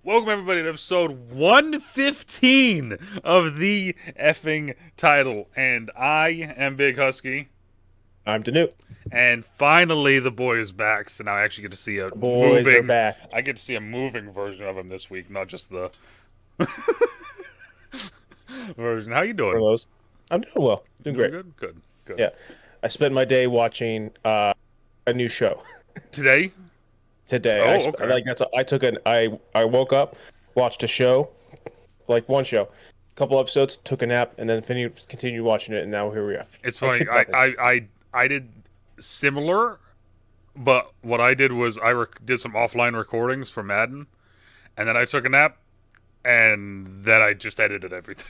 Welcome everybody to episode 115 of the effing title. And I am Big Husky. I'm DeNutte. And finally the boy is back, so now I actually get to see a The boys are moving back. I get to see a moving version of him this week, not just the version. How you For doing? those, I'm doing well, doing Doing great. good? Good. Good. Yeah, I spent my day watching a new show Today? today. Oh, okay. Like I took an I woke up, watched a show, like one show, couple episodes, took a nap, and then continued watching it, and now here we are. It's I funny. did nothing. I did similar, but what I did was did some offline recordings for Madden, and then I took a nap, and then I just edited everything.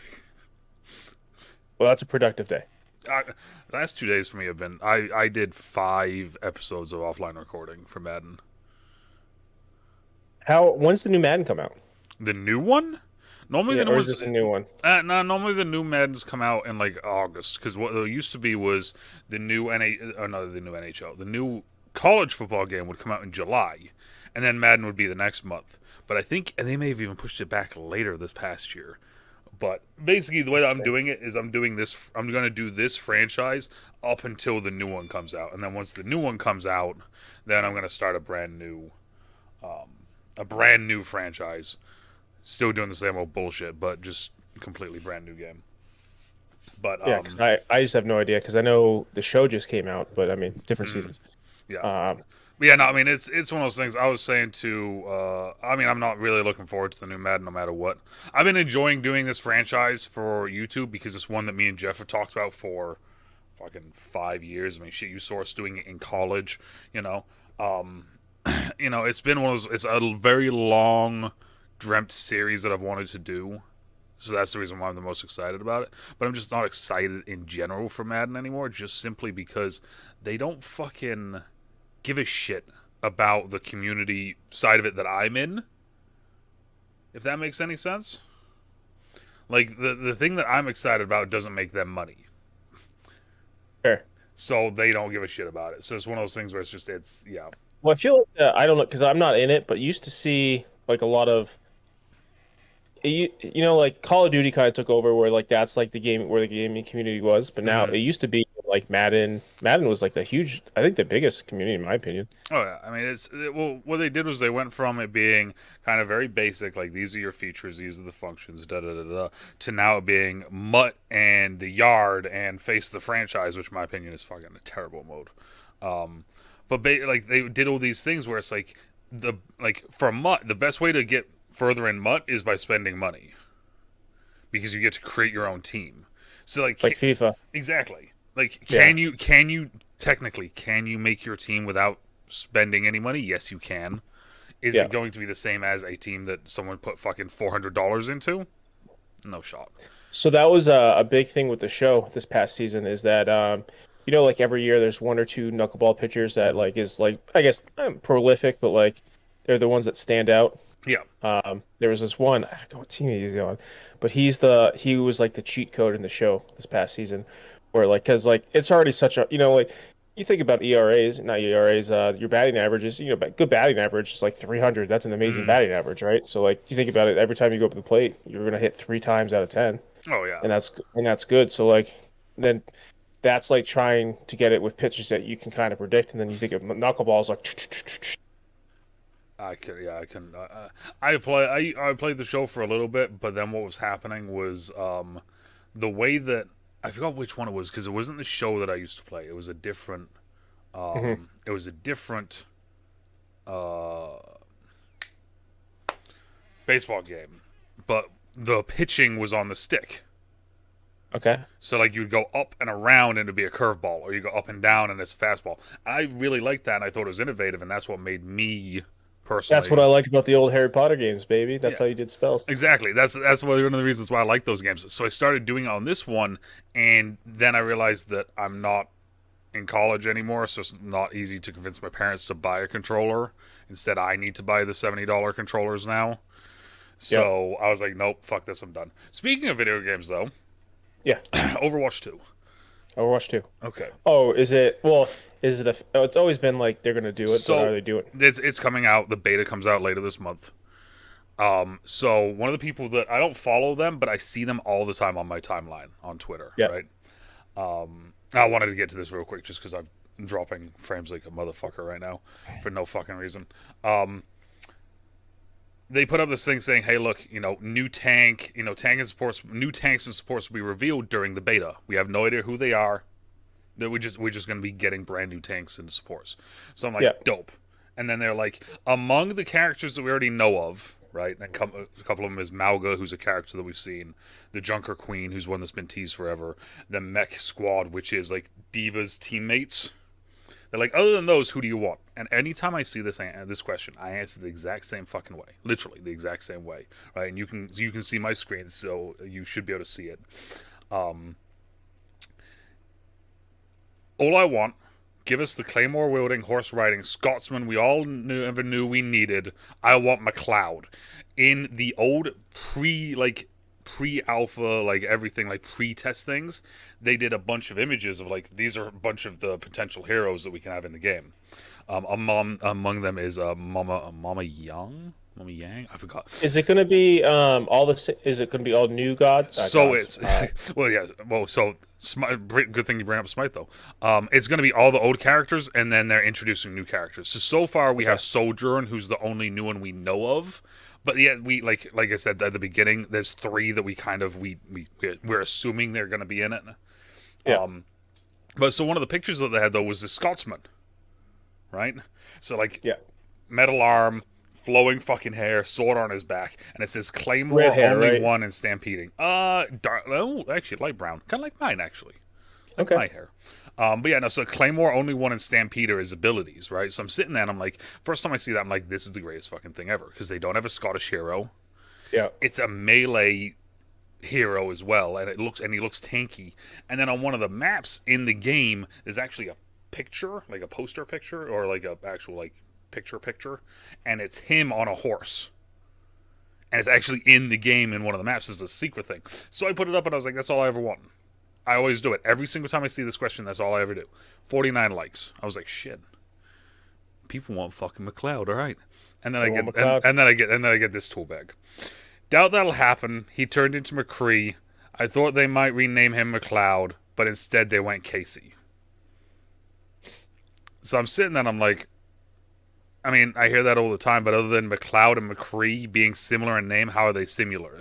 Well, that's a productive day. I, the last 2 days for me have been I did 5 episodes of offline recording for Madden. When's the new Madden come out? The new one? Normally Yeah, the new or is ones. this a new one? No, normally the new Maddens come out in like August because what it used to be was the new the new NHL, the new college football game would come out in July, and then Madden would be the next month. But I think, and they may have even pushed it back later this past year. But basically, the way that I'm Interesting. doing it is I'm doing this. I'm going to do this franchise up until the new one comes out, and then once the new one comes out, then I'm going to start a brand new franchise. Still doing the same old bullshit, but just completely brand new game. But Yeah, because I just have no idea because I know the show just came out, but I mean different mm, seasons. yeah, Um, but yeah, no, I mean it's one of those things. I was saying to, I mean I'm not really looking forward to the new Madden no matter what. I've been enjoying doing this franchise for YouTube because it's one that me and Jeff have talked about for fucking 5 years. I mean, shit, you saw us doing it in college, you know. Um, it's been one of those. It's a very long dreamt series that I've wanted to do. So that's the reason why I'm the most excited about it. But I'm just not excited in general for Madden anymore, just simply because they don't fucking give a shit about the community side of it that I'm in. If that makes any sense. Like the thing that I'm excited about doesn't make them money. fair. So they don't give a shit about it. So it's one of those things where it's yeah. Well, I feel like I don't know because I'm not in it, but used to see like a lot of like Call of Duty kind of took over where like that's like the game where the gaming community was, but now Mm-hmm. it used to be like Madden. Madden was like the huge, I think the biggest community in my opinion. Oh yeah, I mean well, what they did was they went from it being kind of very basic, like these are your features, these are the functions, da da da da, to now it being Mutt and the Yard and Face the Franchise, which in my opinion is fucking a terrible mode. Um, but like they did all these things where it's like for Mutt, the best way to get further in Mutt is by spending money because you get to create your own team. So Like like FIFA. exactly. Like, Yeah. can you technically can you make your team without spending any money? Yes, you can. Is Yeah. it going to be the same as a team that someone put fucking $400 into? No shot. So that was a big thing with the show this past season is that like every year there's one or two knuckleball pitchers that Mm-hmm. like is like I guess prolific, but like they're the ones that stand out. Yeah. There was this one, I forgot what team he's on, but he was like the cheat code in the show this past season, where like because like it's already such a like you think about ERAs, not ERAs, your batting averages, good batting average is like 300. That's an amazing Mm-hmm. batting average, right? So like you think about it, every time you go up to the plate, you're gonna hit three times out of 10, Oh yeah. and that's good. So like then that's like trying to get it with pitches that you can kind of predict, and then you think of knuckleballs like I can. Yeah, I can. I played the show for a little bit, but then what was happening was the way that I forgot which one it was because it wasn't the show that I used to play. It was a different. Mhm. It was a different uh, baseball game, but the pitching was on the stick. Okay. So like you'd go up and around and it'd be a curveball, or you go up and down and it's a fastball. I really liked that, and I thought it was innovative, and that's what made me That's what personally. I liked about the old Harry Potter games, baby. That's Yeah, how you did spells. exactly. That's one of the reasons why I like those games. So I started doing it on this one, and then I realized that I'm not in college anymore, so it's not easy to convince my parents to buy a controller. Instead, I need to buy the $70 controllers now. Yep. So I was like, nope, fuck this, I'm done. Speaking of video games, though, Yeah. Overwatch 2. Overwatch 2. Okay. Oh, is it? Well, is it oh, it's always been like they're gonna do it, but are So they doing it? it's coming out. The beta comes out later this month. So one of the people that I don't follow them, but I see them all the time on my timeline on Twitter, Yeah. right? I wanted to get to this real quick just because I'm dropping frames like a motherfucker right now for no fucking reason. They put up this thing saying, "Hey, look, new tank, tank and supports, new tanks and supports will be revealed during the beta. We have no idea who they are. That we're just going to be getting brand new tanks and supports." So I'm Yeah. like, dope. And then they're like, among the characters that we already know of, right? And a couple of them is Malga, who's a character that we've seen, the Junker Queen, who's one that's been teased forever, the Mech Squad, which is like Diva's teammates. They're like, other than those, who do you want? And anytime I see this question, I answer the exact same fucking way, literally the exact same way, right? And you can see my screen, so you should be able to see it. All I want, give us the claymore wielding, horse riding Scotsman we all ever knew we needed. I want McLeod. In the old pre-alpha, like everything, like pre-test things, they did a bunch of images of like these are a bunch of the potential heroes that we can have in the game. Among them is Mama Young. Mama Yang, I forgot. Is it going to be Is it going to be all new So gods? it's well, yeah. Well, so good thing you bring up Smite though. It's going to be all the old characters, and then they're introducing new characters. So far we have Sojourn, who's the only new one we know of. But yeah, we like I said at the beginning, there's three that we kind of we're assuming they're going to be in it. Yeah. But so one of the pictures that they had though was the Scotsman, right? So like Yeah. metal arm, flowing fucking hair, sword on his back, and it says Claymore Red hair, only right? one in stampeding. Actually light brown, kind of like mine actually, like Okay. my hair. But yeah, no. So Claymore only one in Stampeder is abilities, right? So I'm sitting there and I'm like, first time I see that, I'm like, this is the greatest fucking thing ever because they don't have a Scottish hero. Yeah. It's a melee hero as well, and he looks tanky. And then on one of the maps in the game, there's actually a picture, like a poster picture, or like a actual like picture, and it's him on a horse. And it's actually in the game in one of the maps as a secret thing. So I put it up and I was like, that's all I ever want. I always do it. Every single time I see this question, that's all I ever do. 49 likes. I was like, shit. People want fucking McLeod, all right. And then I get this tool bag. Doubt that'll happen. He turned into McCree. I thought they might rename him McLeod, but instead they went Casey. So I'm sitting there and I'm like, I mean, I hear that all the time, but other than McLeod and McCree being similar in name, how are they similar?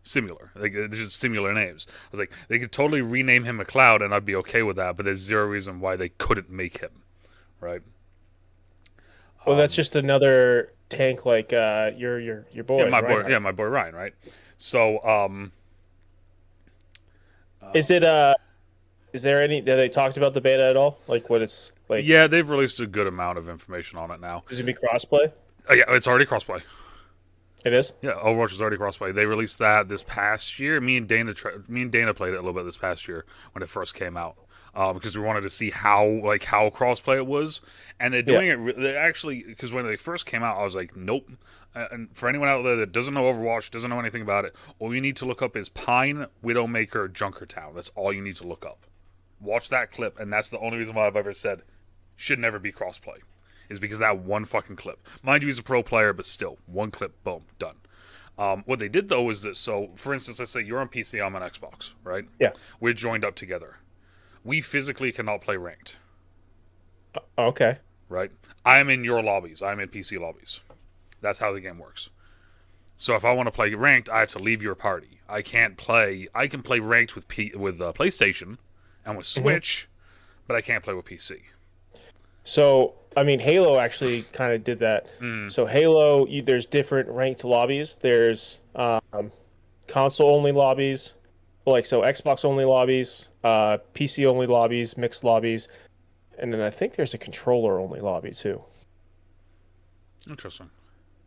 Similar. Like, they're just similar names. I was like, they could totally rename him McLeod, and I'd be okay with that, but there's zero reason why they couldn't make him, right? Well, that's just another tank like your boy. Yeah, my boy. Reinhardt. Yeah, my boy Ryan, right? So, Is it is there any have they talked about the beta at all? Like what it's like yeah, they've released a good amount of information on it now. is it be crossplay? Oh, yeah, it's already crossplay. It is? Yeah, Overwatch is already crossplay. They released that this past year. Me and Dana played it a little bit this past year when it first came out, because we wanted to see how crossplay it was, and they're doing it. They actually, because when they first came out, I was like, nope. And for anyone out there that doesn't know Overwatch, doesn't know anything about it, all you need to look up is Pine, Widowmaker, Junkertown. That's all you need to look up. Watch that clip, and that's the only reason why I've ever said should never be crossplay. Is because of that one fucking clip. Mind you, he's a pro player, but still, one clip, boom, done. What they did, though, is that, so, for instance, let's say you're on PC, I'm on Xbox, right? Yeah. We're joined up together. We physically cannot play ranked, Okay. right? I'm in your lobbies. I'm in PC lobbies. That's how the game works. So if I want to play ranked, I have to leave your party. I can play ranked with PlayStation and with Switch, but I can't play with PC. So, I mean, Halo actually kind of did that. So, Halo, there's different ranked lobbies. There's console only lobbies, like so Xbox only lobbies, PC only lobbies, mixed lobbies, and then I think there's a controller only lobby too. Interesting.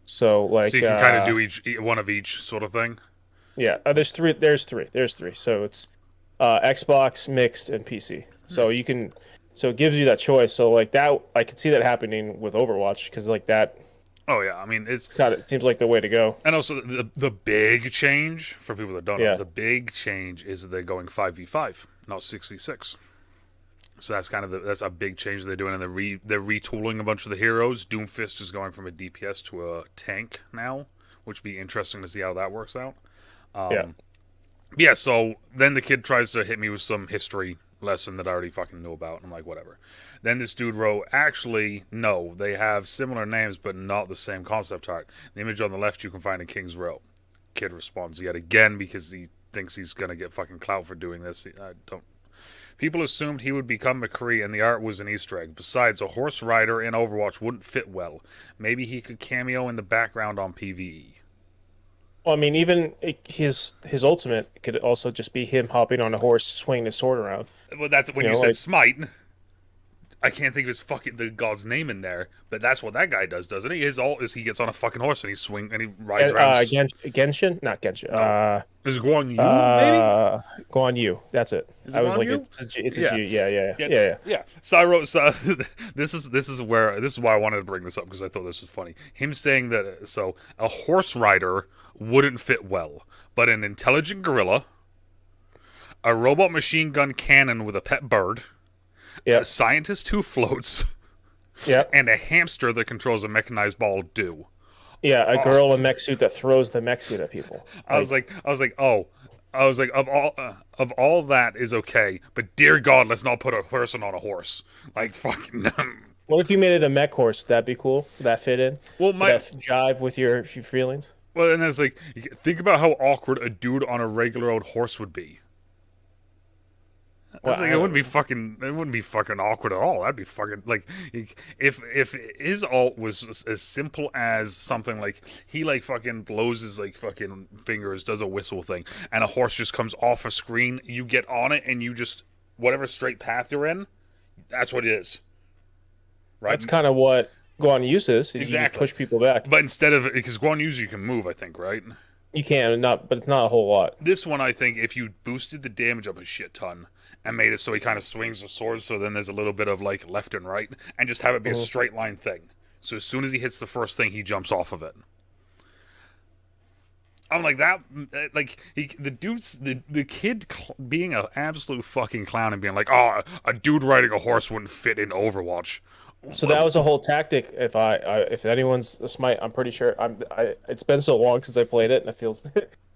So, like, So you can kind of do one of each sort of thing. yeah, there's three. There's three. There's three. So it's Xbox, mixed, and PC. So you can. So it gives you that choice. So like that, I could see that happening with Overwatch because like that. Oh yeah, I mean it's God, it seems like the way to go. and also the big change for people that don't know, Yeah. the big change is that they're going 5v5, not 6v6. So that's a big change they're doing, and they're retooling a bunch of the heroes. Doomfist is going from a DPS to a tank now, which would be interesting to see how that works out. Yeah. Yeah, so then the kid tries to hit me with some history lesson that I already fucking knew about. I'm like, whatever. Then this dude wrote, actually, no, they have similar names, but not the same concept art. The image on the left you can find in King's Row. Kid responds yet again because he thinks he's gonna get fucking clout for doing this. I don't. People assumed he would become McCree, and the art was an Easter egg. Besides, a horse rider in Overwatch wouldn't fit well. Maybe he could cameo in the background on PvE. Well, I mean, even his ultimate could also just be him hopping on a horse, swinging his sword around. Well, that's when You you know, said like smite. I can't think of his fucking the god's name in there, but that's what that guy does, doesn't he? His ult is he gets on a fucking horse and he rides around. Genshin, not Genshin. No, is it Guan Yu? Maybe Guan Yu. That's it. is it I was Guan like, Yu? it's a Yeah. G. Yeah, yeah, Yeah, yeah, yeah. yeah. So I wrote. So this is why I wanted to bring this up because I thought this was funny. Him saying that a horse rider wouldn't fit well, but an intelligent gorilla, a robot machine gun cannon with a pet bird, Yeah, a scientist who floats, yeah, and a hamster that controls a mechanized ball do. yeah. A Oh, girl in a mech suit that throws the mech suit at people. I was like, oh. I was like, of all that is okay, but dear God, let's not put a person on a horse. Like, fucking. What if you made it a mech horse? Would that be cool? Would that fit in? Well, Would that jive with your feelings? well, and then it's like, think about how awkward a dude on a regular old horse would be. I was like, it wouldn't be fucking awkward at all. That'd be fucking like, if his alt was as simple as something like he like fucking blows his like fucking fingers, does a whistle thing, and a horse just comes off a screen. You get on it, and you just whatever straight path you're in, that's what it is. Right? That's kind of what Guan Yu is. You just Exactly. push people back. But instead of because Guan Yu you can move, I think, right? You can not, but it's not a whole lot. This one, I think, if you boosted the damage up a shit ton and made it so he kind of swings the sword, so then there's a little bit of like left and right, and just have it be a straight line thing. So as soon as he hits the first thing, he jumps off of it. I'm like that, like the kid being an absolute fucking clown and being like, oh, a dude riding a horse wouldn't fit in Overwatch. So that was a whole tactic. If anyone's a smite, I'm pretty sure it's been so long since I played it, and it feels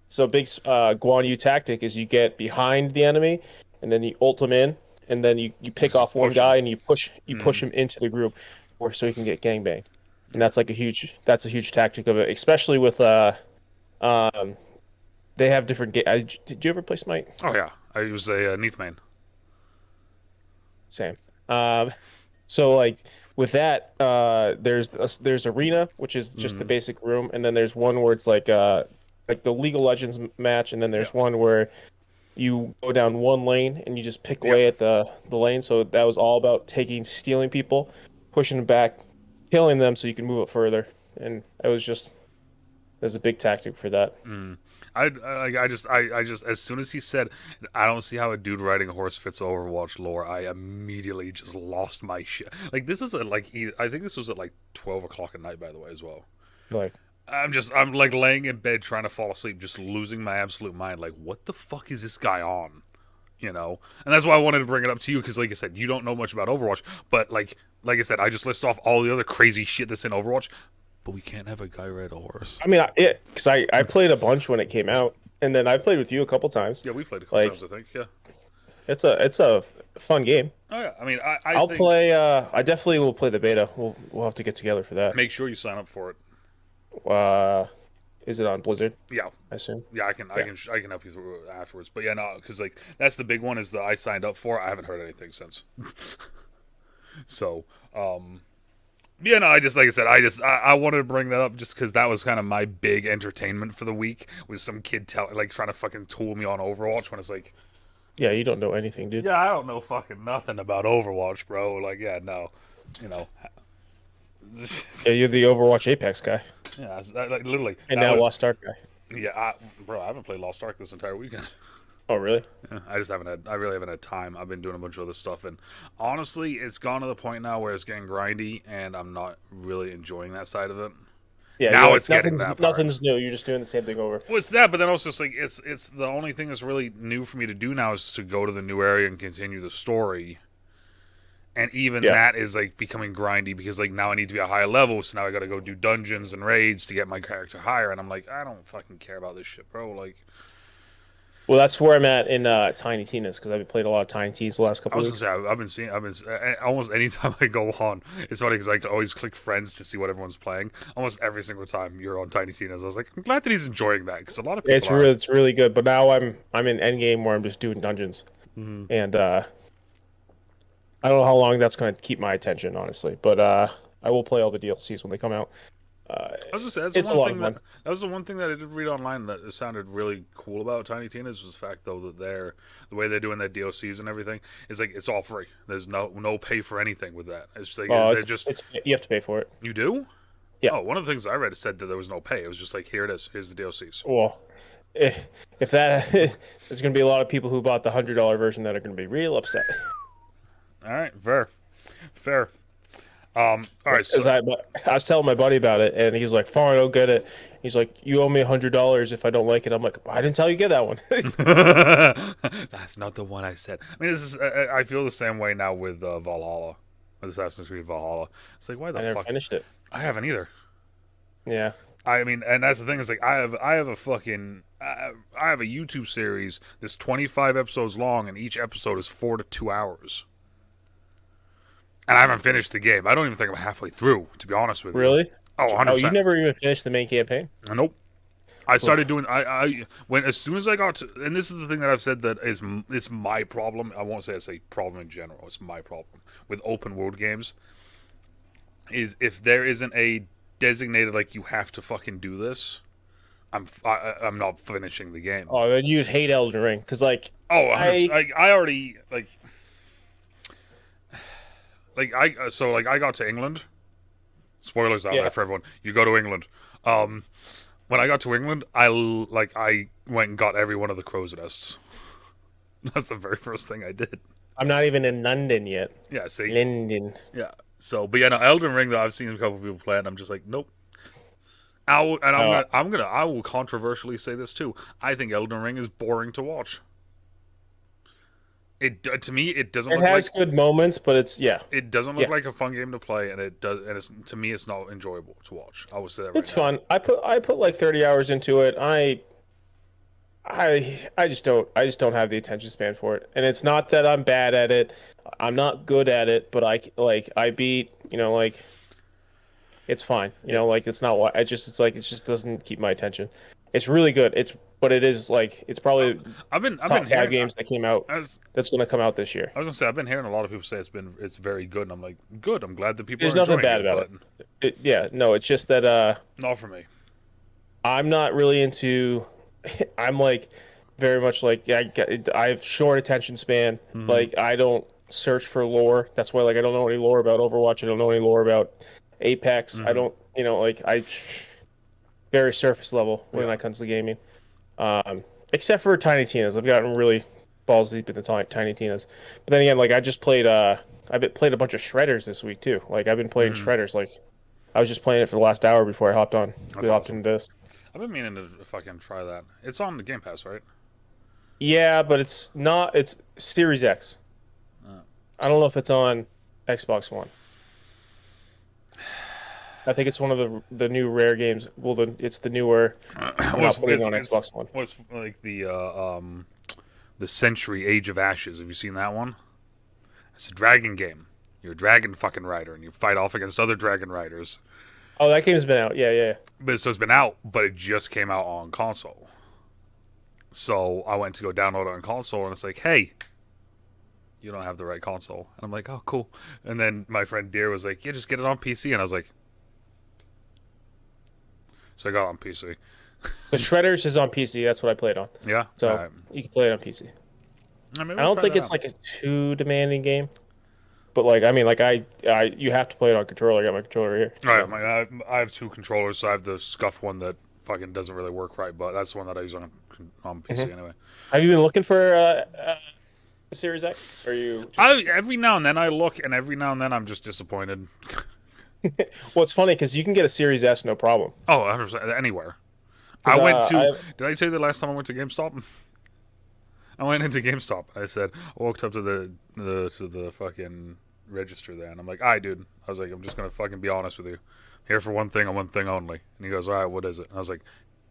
so. Big Guan Yu tactic is you get behind the enemy, and then you ult them in, and then you pick off one guy and you push him into the group, or so he can get gangbanged. And that's like a huge tactic of it, especially with they have different. Did you ever play Smite? Oh yeah, I was a Neath main. Same. So like with that, there's arena, which is just the basic room, and then there's one where it's like the League of Legends match, and then there's one where you go down one lane and you just pick away at the lane. So that was all about stealing people, pushing them back, killing them so you can move up further. And there's a big tactic for that. I just as soon as he said I don't see how a dude riding a horse fits Overwatch lore, I immediately just lost my shit. Like this is I think this was at like 12 o'clock at night, by the way, as well. Like I'm like laying in bed trying to fall asleep, just losing my absolute mind. Like, what the fuck is this guy on? You know, and that's why I wanted to bring it up to you because, like I said, you don't know much about Overwatch, but like I said, I just list off all the other crazy shit that's in Overwatch. But we can't have a guy ride a horse. I mean, because I played a bunch when it came out, and then I played with you a couple times. Yeah, we played a couple times, I think. Yeah, it's a fun game. Oh yeah, I mean, I'll play. I definitely will play the beta. We'll have to get together for that. Make sure you sign up for it. Is it on Blizzard? Yeah, I assume. yeah, I can help you through it afterwards. But yeah, no, because like that's the big one is that I signed up for. I haven't heard anything since. So, yeah, no, I just like I said, I wanted to bring that up just because that was kind of my big entertainment for the week was some kid trying to fucking tool me on Overwatch when it's like, yeah, you don't know anything, dude. yeah, I don't know fucking nothing about Overwatch, bro. Like, yeah, no, you know. Yeah, you're the Overwatch Apex guy. Yeah, like literally. And now Lost Ark guy. Yeah, bro, I haven't played Lost Ark this entire weekend. Oh, really? Yeah, I really haven't had time. I've been doing a bunch of other stuff, and honestly, it's gone to the point now where it's getting grindy, and I'm not really enjoying that side of it. Yeah, now it's getting that part. Nothing's new. You're just doing the same thing over. Well, it's that, but then also it's like it's the only thing that's really new for me to do now is to go to the new area and continue the story. And even Yeah. that is like becoming grindy because like now I need to be a higher level, so now I got to go do dungeons and raids to get my character higher, and I'm like, I don't fucking care about this shit, bro. Like, Well, that's where I'm at in Tiny Tina's because I've played a lot of Tiny T's the last I couple was of gonna weeks. say I've been seeing, almost anytime I go on, it's funny because I always click friends to see what everyone's playing. Almost every single time you're on Tiny Tina's, I was like, I'm glad that he's enjoying that because a lot of people are. It's really good. But now I'm in endgame where I'm just doing dungeons, Mm-hmm. and I don't know how long that's going to keep my attention, honestly. But I will play all the DLCs when they come out. Uh, I was gonna say that's the it's a one lot thing of fun. that was the one thing that I did read online that sounded really cool about Tiny Tina's was the fact though that the way they're doing their DLCs and everything is like it's all free. There's no pay for anything with that. It's like they're just It's you have to pay for it. you do. Yeah. Oh, one of the things I read said that there was no pay. It was just like here it is. Here's the DLCs. Well, if that there's going to be a lot of people who bought the $100 version that are going to be real upset. All right, fair, fair. All right, Because so I was telling my buddy about it, and he's like, "Fine, I don't get it." He's like, "You owe me $100 if I don't like it." I'm like, "I didn't tell you to get that one." that's not the one I said. I mean, this is I feel the same way now with Valhalla, with Assassin's Creed Valhalla. It's like why the I never fuck finished it. I haven't either. Yeah. I mean, and that's the thing is like I have a fucking I have a YouTube series that's 25 episodes long, and each episode is 4 to 2 hours. And I haven't finished the game. I don't even think I'm halfway through, to be honest with you. Really? Oh, Oh, you 100%. never even finished the main campaign? Nope. I started Oof. doing I when as soon as I got to, and this is the thing that I've said that is it's my problem. I won't say it's a problem in general. It's my problem with open world games is if there isn't a designated like you have to fucking do this, I'm not finishing the game. Oh, then you'd hate Elden Ring because Oh, 100%. I Like I already like I got to England. Spoilers out there yeah. for everyone. You go to England. Um, when I got to England, I went and got every one of the crow's nests. That's the very first thing I did. I'm not even in London yet. Yeah, see, Linden. yeah. So, but yeah, no, Elden Ring though I've seen a couple of people play it. And I'm just like, nope. Uh, I will controversially say this too. I think Elden Ring is boring to watch. It to me it doesn't it look like has good moments, but it's yeah, it doesn't look yeah. like a fun game to play, and it does, and it's to me it's not enjoyable to watch. I will say that right It's now. fun. I put like 30 hours into it. I just don't have the attention span for it. And it's not that I'm bad at it. I'm not good at it, but I beat, it's fine. Yeah, It's not why it just doesn't keep my attention. It's really good. But it is like it's uh, probably I've top been five hearing games that came out as that's going to come out this year. I was gonna say I've been hearing a lot of people say it's very good, and I'm like good. I'm glad that people There's are nothing enjoying bad it, about but it. Yeah, no, it's just that not for me. I'm not really into I'm like very much like I have short attention span. Hmm. Like I don't search for lore. That's why I don't know any lore about Overwatch. I don't know any lore about Apex. I Hmm. don't, I very surface level when Yeah. it comes to gaming. Except for Tiny Tina's. I've gotten really balls deep into Tiny Tina's. But then again, I just played played a bunch of shredders this week too. Like I've been playing Hmm. shredders I was just playing it for the last hour before I hopped on. We That's hopped awesome. into this. I've been meaning to fucking try that. It's on the Game Pass, right? Yeah, but it's not. It's Series X. Uh, I don't know if it's on Xbox One. I think it's one of the new rare games. Well, it's the newer. They're not putting it on Xbox One. what's like the Century Age of Ashes. Have you seen that one? It's a dragon game. You're a dragon fucking rider, and you fight off against other dragon riders. Oh, that game's been out. Yeah, yeah. But so it's been out, but it just came out on console. So I went to go download it on console, and it's like, hey, you don't have the right console. And I'm like, oh, cool. And then my friend Deer was like, yeah, just get it on PC. And I was like, so I got it on PC. The Shredders is on PC. That's what I played on. Yeah. All So right. you can play it on PC. Maybe I I'll don't try think that it's out. like a too demanding game, but you have to play it on controller. I got my controller here. All right. So. I have two controllers, so I have the Scuff one that fucking doesn't really work right, but that's the one that I use on PC Mhm. anyway. Have you been looking for a Series X? Or are you just? Every now and then I look, and every now and then I'm just disappointed. Well, it's funny because you can get a Series S no problem. Oh, 100%, anywhere. I Because went to. I Did I tell you the last time I went to GameStop? I went into GameStop. I said I walked up to the fucking register there. And I'm like, all right, dude. I was like, I'm just gonna fucking be honest with you. I'm here for one thing and one thing only. And he goes, all right, what is it? And I was like,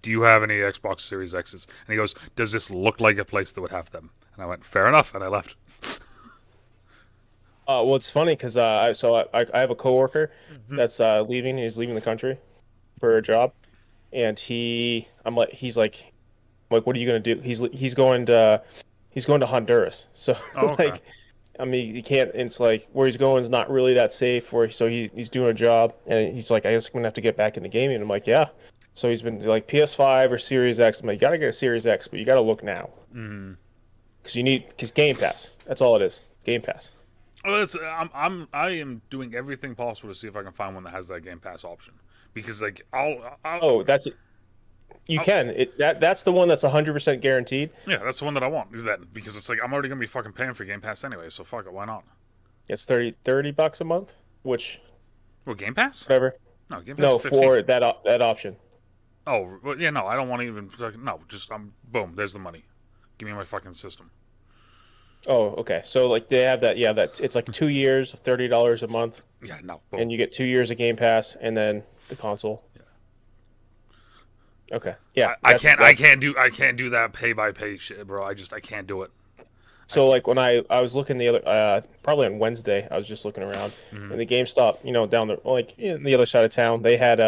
do you have any Xbox Series X's? And he goes, does this look like a place that would have them? And I went, fair enough, and I left. Well, it's funny because I have a coworker Mm-hmm. that's leaving. He's leaving the country for a job, and he's like, what are you gonna do? He's going to Honduras. So Oh, okay. like, I mean, he can't. It's like where he's going is not really that safe. He's doing a job, and he's like, I guess I'm gonna have to get back into gaming. And I'm like, yeah. So he's been like PS5 or Series X. I'm like, you gotta get a Series X, but you gotta look now Mm. because Game Pass. That's all it is. Game Pass. Well, I am doing everything possible to see if I can find one that has that Game Pass option because like Oh, you I'll can. That's the one that's 100% guaranteed. yeah, that's the one that I want. Do that because it's like I'm already gonna be fucking paying for Game Pass anyway, so fuck it, why not? It's thirty bucks a month, which Well, Game Pass? whatever. No, Game Pass No, is 15. for that option. Oh, well, yeah, no, I don't want to even. No, just boom. There's the money. Give me my fucking system. Oh, okay. So like they have that. Yeah, that it's like 2 years, $30 a month, Yeah, no, and boom. you get 2 years of Game Pass, and then the console. Yeah. Okay. Yeah, I can't do that pay by pay shit, bro. I can't do it. I So can't. like when I was looking the other probably on Wednesday, I was just looking around, Mhm. and the GameStop, down the like in the other side of town, they had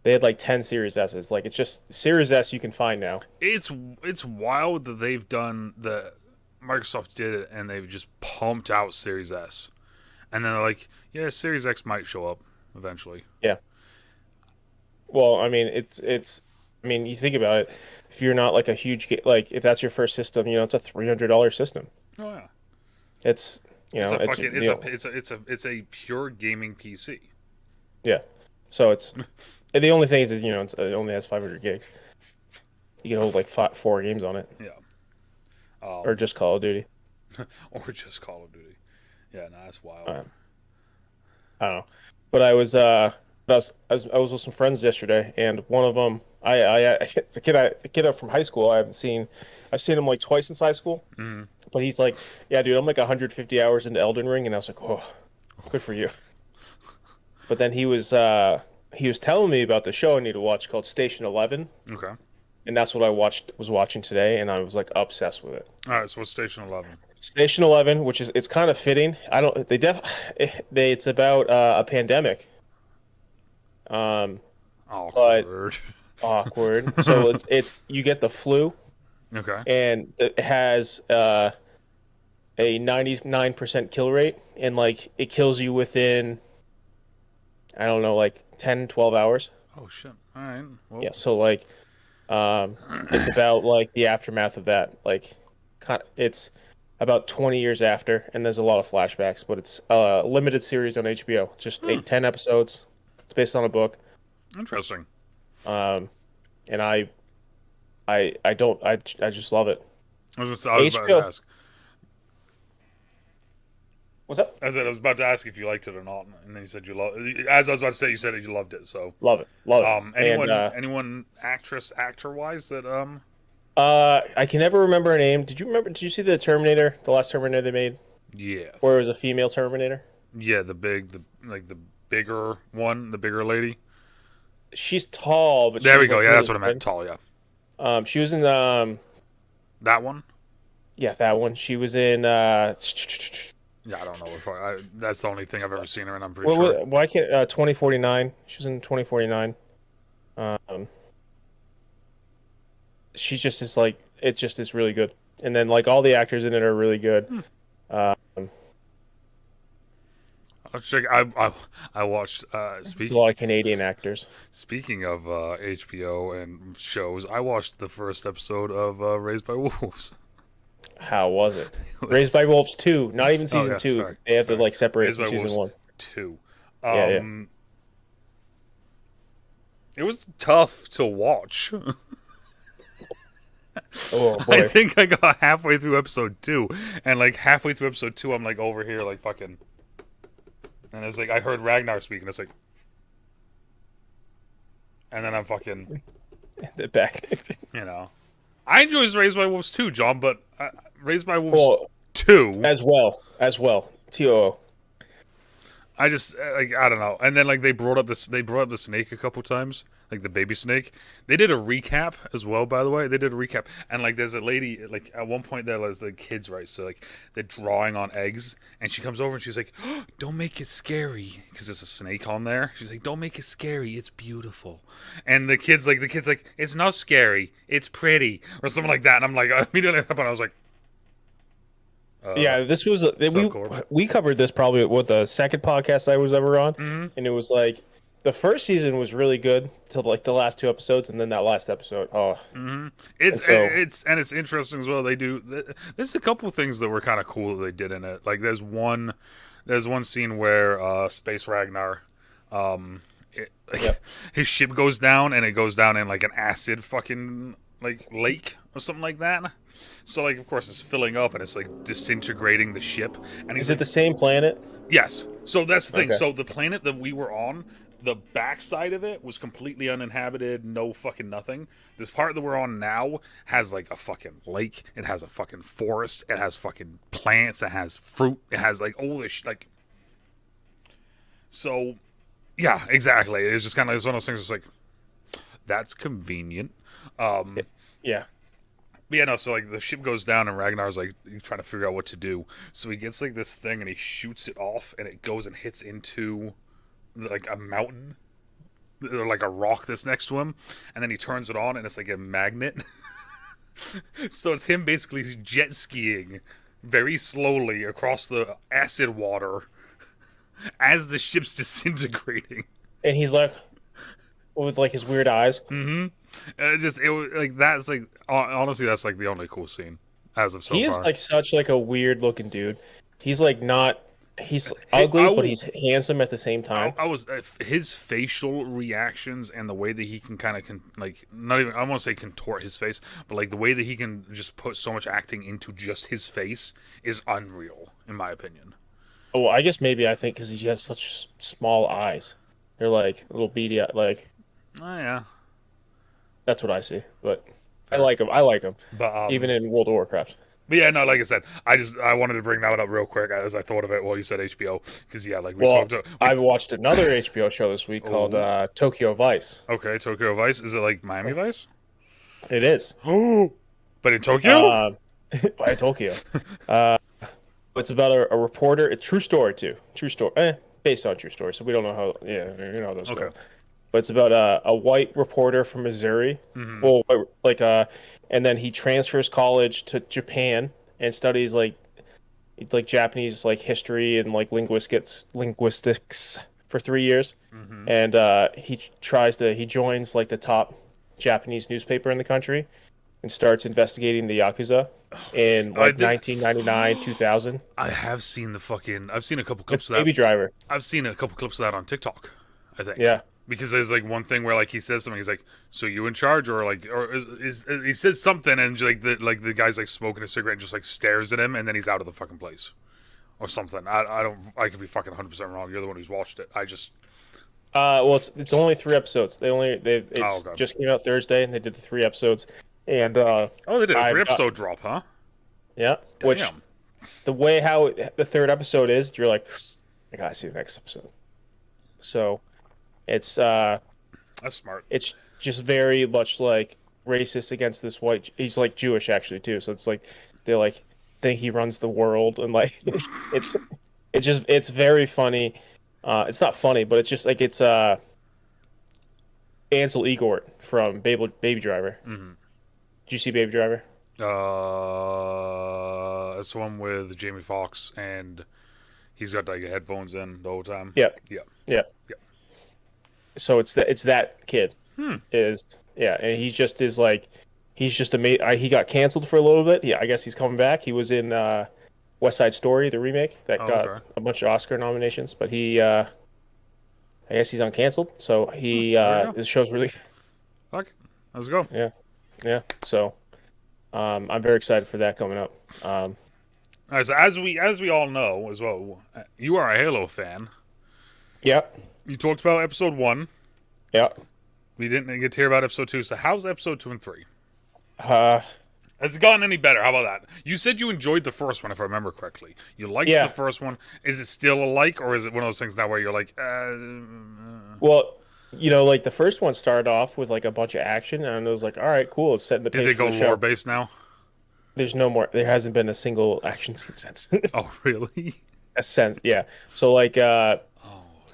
like 10 Series S's. Like it's just Series S you can find now. It's wild that they've done the Microsoft did it and they've just pumped out Series S, and then they're like, yeah, Series X might show up eventually. Yeah. Well, I mean, I mean, you think about it. If you're not like a huge like if that's your first system, it's a $300 system. Oh yeah, It's it's a it's fucking it's a pure gaming PC. yeah. So it's and the only thing is it only has 500 gigs. You can hold like four games on it, Yeah. or Um, just Call of Duty. or just Call of Duty. Yeah, no, that's wild. Um, I don't know. But I was with some friends yesterday, and one of them, it's a kid up from high school. I've seen him like twice since high school. Mm. But he's like, yeah, dude, I'm like 150 hours into Elden Ring, and I was like, oh, good for you. But then he was telling me about the show I need to watch called Station 11, Okay. and that's what was watching today, and I was like obsessed with it. All right. So what's Station 11? Station 11, which is it's kind of fitting. I don't it's about a pandemic. Um, but Awkward. awkward. So it's you get the flu, Okay. and it has a 99% kill rate, and like it kills you within, I don't know, like 10, 12 hours. Oh shit. All right. Well. Yeah, so like it's about like the aftermath of that. Like it's about 20 years after, and there's a lot of flashbacks, but it's a limited series on HBO. Just Hmm, 10 episodes. It's based on a book. interesting. Um and I don't I just love it. I was about to HBO. ask. What's up? I was about to ask if you liked it or not, and then you said you love. As I was about to say, you said that you loved it. So, Love it. Love it. And anyone, actor wise that I can never remember her name. Did you see the Terminator, the last Terminator they made, yeah, where it was a female Terminator? yeah, the bigger one, the bigger lady. She's tall, but she There we was go. like Yeah, that's really what I meant. good. Tall. Yeah, She was in that one. yeah, that one. She was in Yeah, I don't know if that's the only thing I've ever seen her in. I'm pretty sure. why can't 2049? She was in 2049. Um, she's just is like it just is really good. And then like all the actors in it are really good. Hmm. Um, I'll check. I watched. it's a lot of Canadian actors. Speaking of HBO and shows, I watched the first episode of Raised by Wolves. How was it? It Raised by was- Wolves 2, not even oh season yeah, 2. sorry, They have to sorry. like separate Raised from by season Wolves 1. 2. Yeah, yeah. It was tough to watch. Oh I boy. think I got halfway through episode 2, and like halfway through episode 2, I'm like over here like fucking, and it's like I heard Ragnar speak, and it's like, and then I'm fucking, The back. you know, I enjoy Raised by Wolves 2, John, but Raised by Wolves Well, 2. as well. TOO. I just like I don't know. And then like they brought up the snake a couple times, like the baby snake. They did a recap as well, by the way. They did a recap, and like there's a lady like at one point there was the kids right, so like they're drawing on eggs, and she comes over and she's like, oh, "Don't make it scary," because there's a snake on there. She's like, "Don't make it scary. It's beautiful." And the kids like, "It's not scary. It's pretty," or something like that. And I'm like immediately up, and I was like, Yeah, this was "What's up, we Corbin?" we covered this probably with the second podcast I was ever on, Mm-hmm. and it was like the first season was really good till like the last two episodes, and then that last episode. Oh, Mm-hmm. and so It's interesting as well. They do. There's a couple things that were kind of cool that they did in it. Like there's one scene where Space Ragnar, like, yep. his ship goes down and it goes down in like an acid fucking like lake or something like that. So like of course it's filling up and it's like disintegrating the ship. And he's Is it like, the same planet? yes. So that's the thing. Okay. So the planet that we were on, the backside of it was completely uninhabited, no fucking nothing. This part that we're on now has like a fucking lake. It has a fucking forest. It has fucking plants. It has fruit. It has like all this like. So, yeah, exactly. It's just kind of it's one of those things. It's like that's convenient. Yeah. But yeah, no. So like the ship goes down and Ragnar's like trying to figure out what to do. So he gets like this thing and he shoots it off and it goes and hits into like a mountain or like a rock that's next to him, and then he turns it on and it's like a magnet. So it's him basically jet skiing very slowly across the acid water as the ship's disintegrating. And he's like with like his weird eyes. It was like that's like honestly that's like the only cool scene as of so He is far. like such like a weird looking dude. He's like not he's Hey, ugly, but he's handsome at the same time. I was his facial reactions and the way that he can kind of like not even I won't say contort his face, but like the way that he can just put so much acting into just his face is unreal in my opinion. Oh, I guess maybe I think because he has such small eyes. They're like little beady, like Oh yeah, that's what I see. But I fair. like him. I like him, But even in World of Warcraft. yeah, no, like I said, I wanted to bring that up real quick as I thought of it while you said HBO because yeah, like we Well, talked we I watched another HBO show this week called oh Tokyo Vice. okay Tokyo Vice is it like Miami Vice? It is. Oh, but in Tokyo. Um, by Tokyo. Uh, it's about a reporter. It's true story too. True story. Based on true story. So we don't know how. Yeah, you know how those Okay. go. But it's about a white reporter from Missouri. Mm-hmm. Well, like and then he transfers college to Japan and studies like Japanese like history and like linguistics for 3 years. Mm-hmm. And he joins like the top Japanese newspaper in the country and starts investigating the Yakuza in I like did. 1999, 2000. I have seen the fucking. I've seen a couple It's clips of Baby that. Driver. I've seen a couple clips of that on TikTok. I think. Yeah. Because there's like one thing where like he says something. He's like, "So you in charge?" Or like, or is he says something and like the guy's like smoking a cigarette and just like stares at him and then he's out of the fucking place or something. I don't. I could be fucking 100% wrong. You're the one who's watched it. I just. Well, it's only 3 episodes. Oh, It's okay. just came out Thursday, and they did the 3 episodes. And Oh, they did a I three episode drop, huh? yeah, which Damn. the way how the third episode is, you're like, I gotta see the next episode. So it's That's smart. it's just very much like racist against this white. He's like Jewish actually too. So it's like they like think he runs the world, and like it's it's very funny. It's not funny, but it's just like it's Ansel Elgort from Baby Driver. Mm-hmm. Did you see Baby Driver? That's the one with Jamie Foxx and he's got like headphones in the whole time. Yeah, Yeah. yeah. Yeah. So it's that kid Hmm. is yeah, and he just is like he's just amazing. He got canceled for a little bit. Yeah, I guess he's coming back. He was in West Side Story, the remake that Oh, got okay. a bunch of Oscar nominations, but he I guess he's uncanceled. So he There you go. this show's really Fuck. Let's go. yeah yeah. So I'm very excited for that coming up. All right, so as we all know as well, you are a Halo fan. Yeah You talked about episode 1. yeah. We didn't get to hear about episode 2. So how's episode 2 and 3? Uh, Has it gotten any better? How about that? You said you enjoyed the first one, if I remember correctly. You liked the Yeah. first one. Is it still a like, or is it one of those things now where you're like, Well, like the first one started off with like a bunch of action, and it was like, all right, cool, it's setting the did pace they for go the lore show. based now? There's no more. There hasn't been a single action scene since. Oh, really? A sense, yeah. So like, Oh,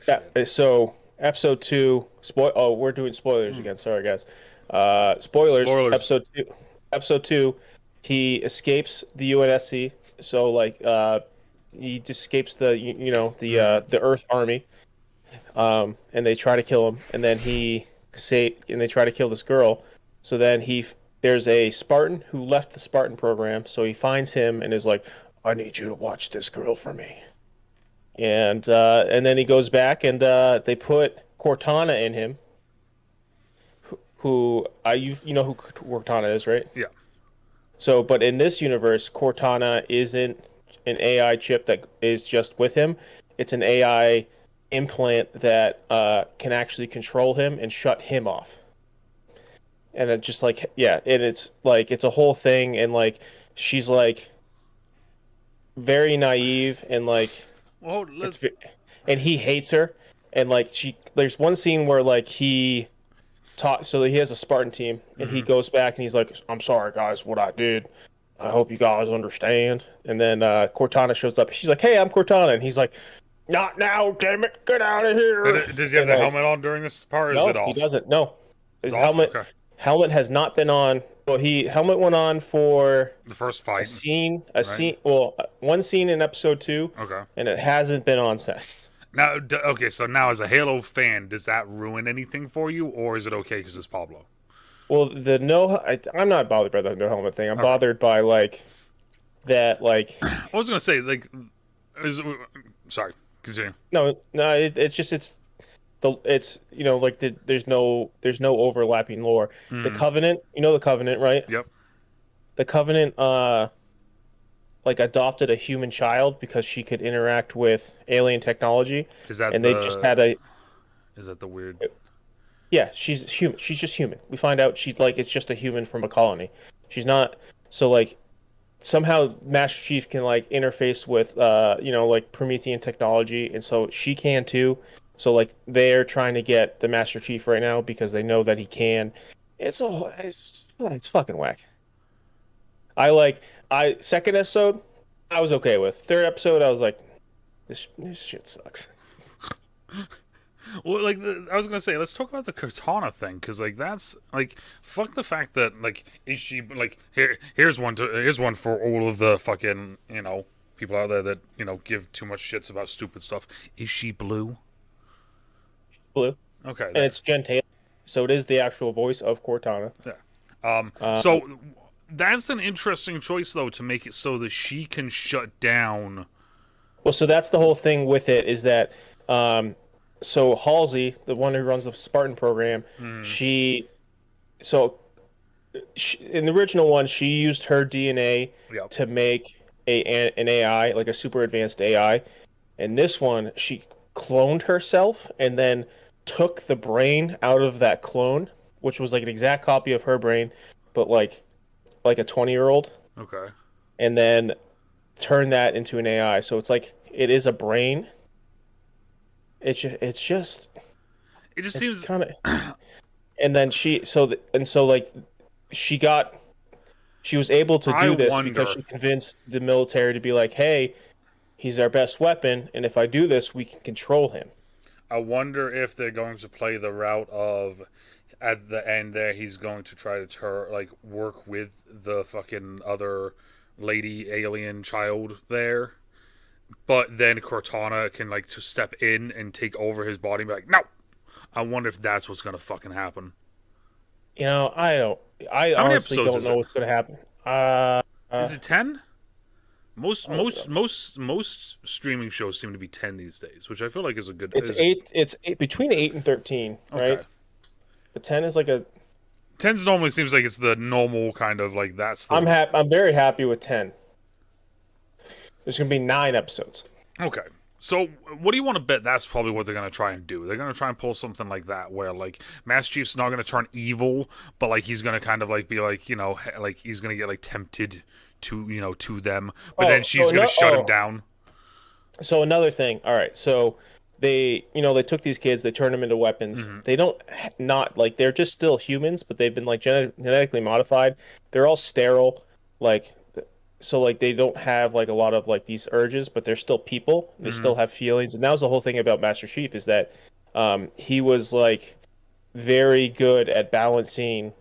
yeah. shit. So episode two. Oh, we're doing spoilers again. Sorry, guys. Spoilers. Spoilers. Episode two. Episode two. He escapes the UNSC. So like, he just escapes the Earth Army. And they try to kill him, and then they try to kill this girl. So then there's a Spartan who left the Spartan program, so he finds him and is like, "I need you to watch this girl for me." And then he goes back, and they put Cortana in him, who you know who Cortana is, right? Yeah. So, but in this universe, Cortana isn't an AI chip that is just with him. It's an AI implant that can actually control him and shut him off. And it just like, yeah, and it's like it's a whole thing, and like she's like very naive, and like Well, it's and he hates her, and like there's one scene where like he so he has a Spartan team, and he goes back and he's like, "I'm sorry guys, what I did. I hope you guys understand." And then Cortana shows up. She's like, "Hey, I'm Cortana," and he's like, "Not now, damn it, get out of here!" does he have And the like, helmet on during this part, or is it no, he off? doesn't. No, It's his off? helmet Okay. helmet has not been on. Well, he helmet went on for The first a fight, scene, right? one scene in episode two, Okay. and it hasn't been on since. Now, okay, so now as a Halo fan, does that ruin anything for you, or is it okay because it's Pablo? Well, I'm not bothered by the no helmet thing. I'm Okay. bothered by like that, like I was gonna say, like, is, sorry, continue. no, it's like there's no overlapping lore. The Mm, Covenant, the Covenant, right? yep. The Covenant like adopted a human child because she could interact with alien technology, Is that and they just had the a is that the weird? yeah, she's human. She's just human. We find out she's like it's just a human from a colony. She's not so like somehow Master Chief can like interface with like Promethean technology, and so she can too. So like they're trying to get the Master Chief right now because they know that he can. It's fucking whack. I like I second episode I was okay with. Third episode I was like this shit sucks. Well, like I was gonna say, let's talk about the Cortana thing because like that's like fuck the fact that like is she like here's one for all of the fucking people out there that give too much shits about stupid stuff. Is she blue? Blue. Okay, And there. it's Jen Taylor. So it is the actual voice of Cortana. Yeah. Um, So that's an interesting choice though to make it so that she can shut down. well, so that's the whole thing with it is that um, so Halsey, the one who runs the Spartan program, Mm, she so in the original one she used her DNA yep. to make an AI, like a super advanced AI. In this one, she cloned herself and then took the brain out of that clone, which was like an exact copy of her brain, but like a 20-year-old, Okay. and then turned that into an AI. So it's like it is a brain. It just It's seems. kind of and then like she got she was able to I do this because wonder. she convinced the military to be like, "Hey, he's our best weapon, and if I do this, we can control him." I wonder if they're going to play the route of at the end there he's going to try to work with the fucking other lady alien child there, but then Cortana can like to step in and take over his body and be like, no. I wonder if that's what's gonna fucking happen. I How many honestly episodes don't is know it? what's going to happen. Uh, Is uh, it 10? Most oh, most most most streaming shows seem to be 10 these days, which I feel like is a good it's is eight. It's eight, between 8 and 13, okay. right? The 10 is like a. 10's normally seems like it's the normal kind of like that's the I'm very happy with 10. There's going to be 9 episodes. okay. So, what do you want to bet? That's probably what they're gonna try and do. They're gonna try and pull something like that, where like Master Chief's not gonna turn evil, but like he's gonna kind of like be like like he's gonna get like tempted to to them, but then Oh, she's gonna shut him down. so another thing. All right, so they took these kids, they turned them into weapons. Mm-hmm. They don't not like they're just still humans, but they've been like genetically modified. They're all sterile, like so like they don't have like a lot of like these urges, but they're still people. They Mm-hmm. still have feelings, and that was the whole thing about Master Chief is that he was like very good at balancing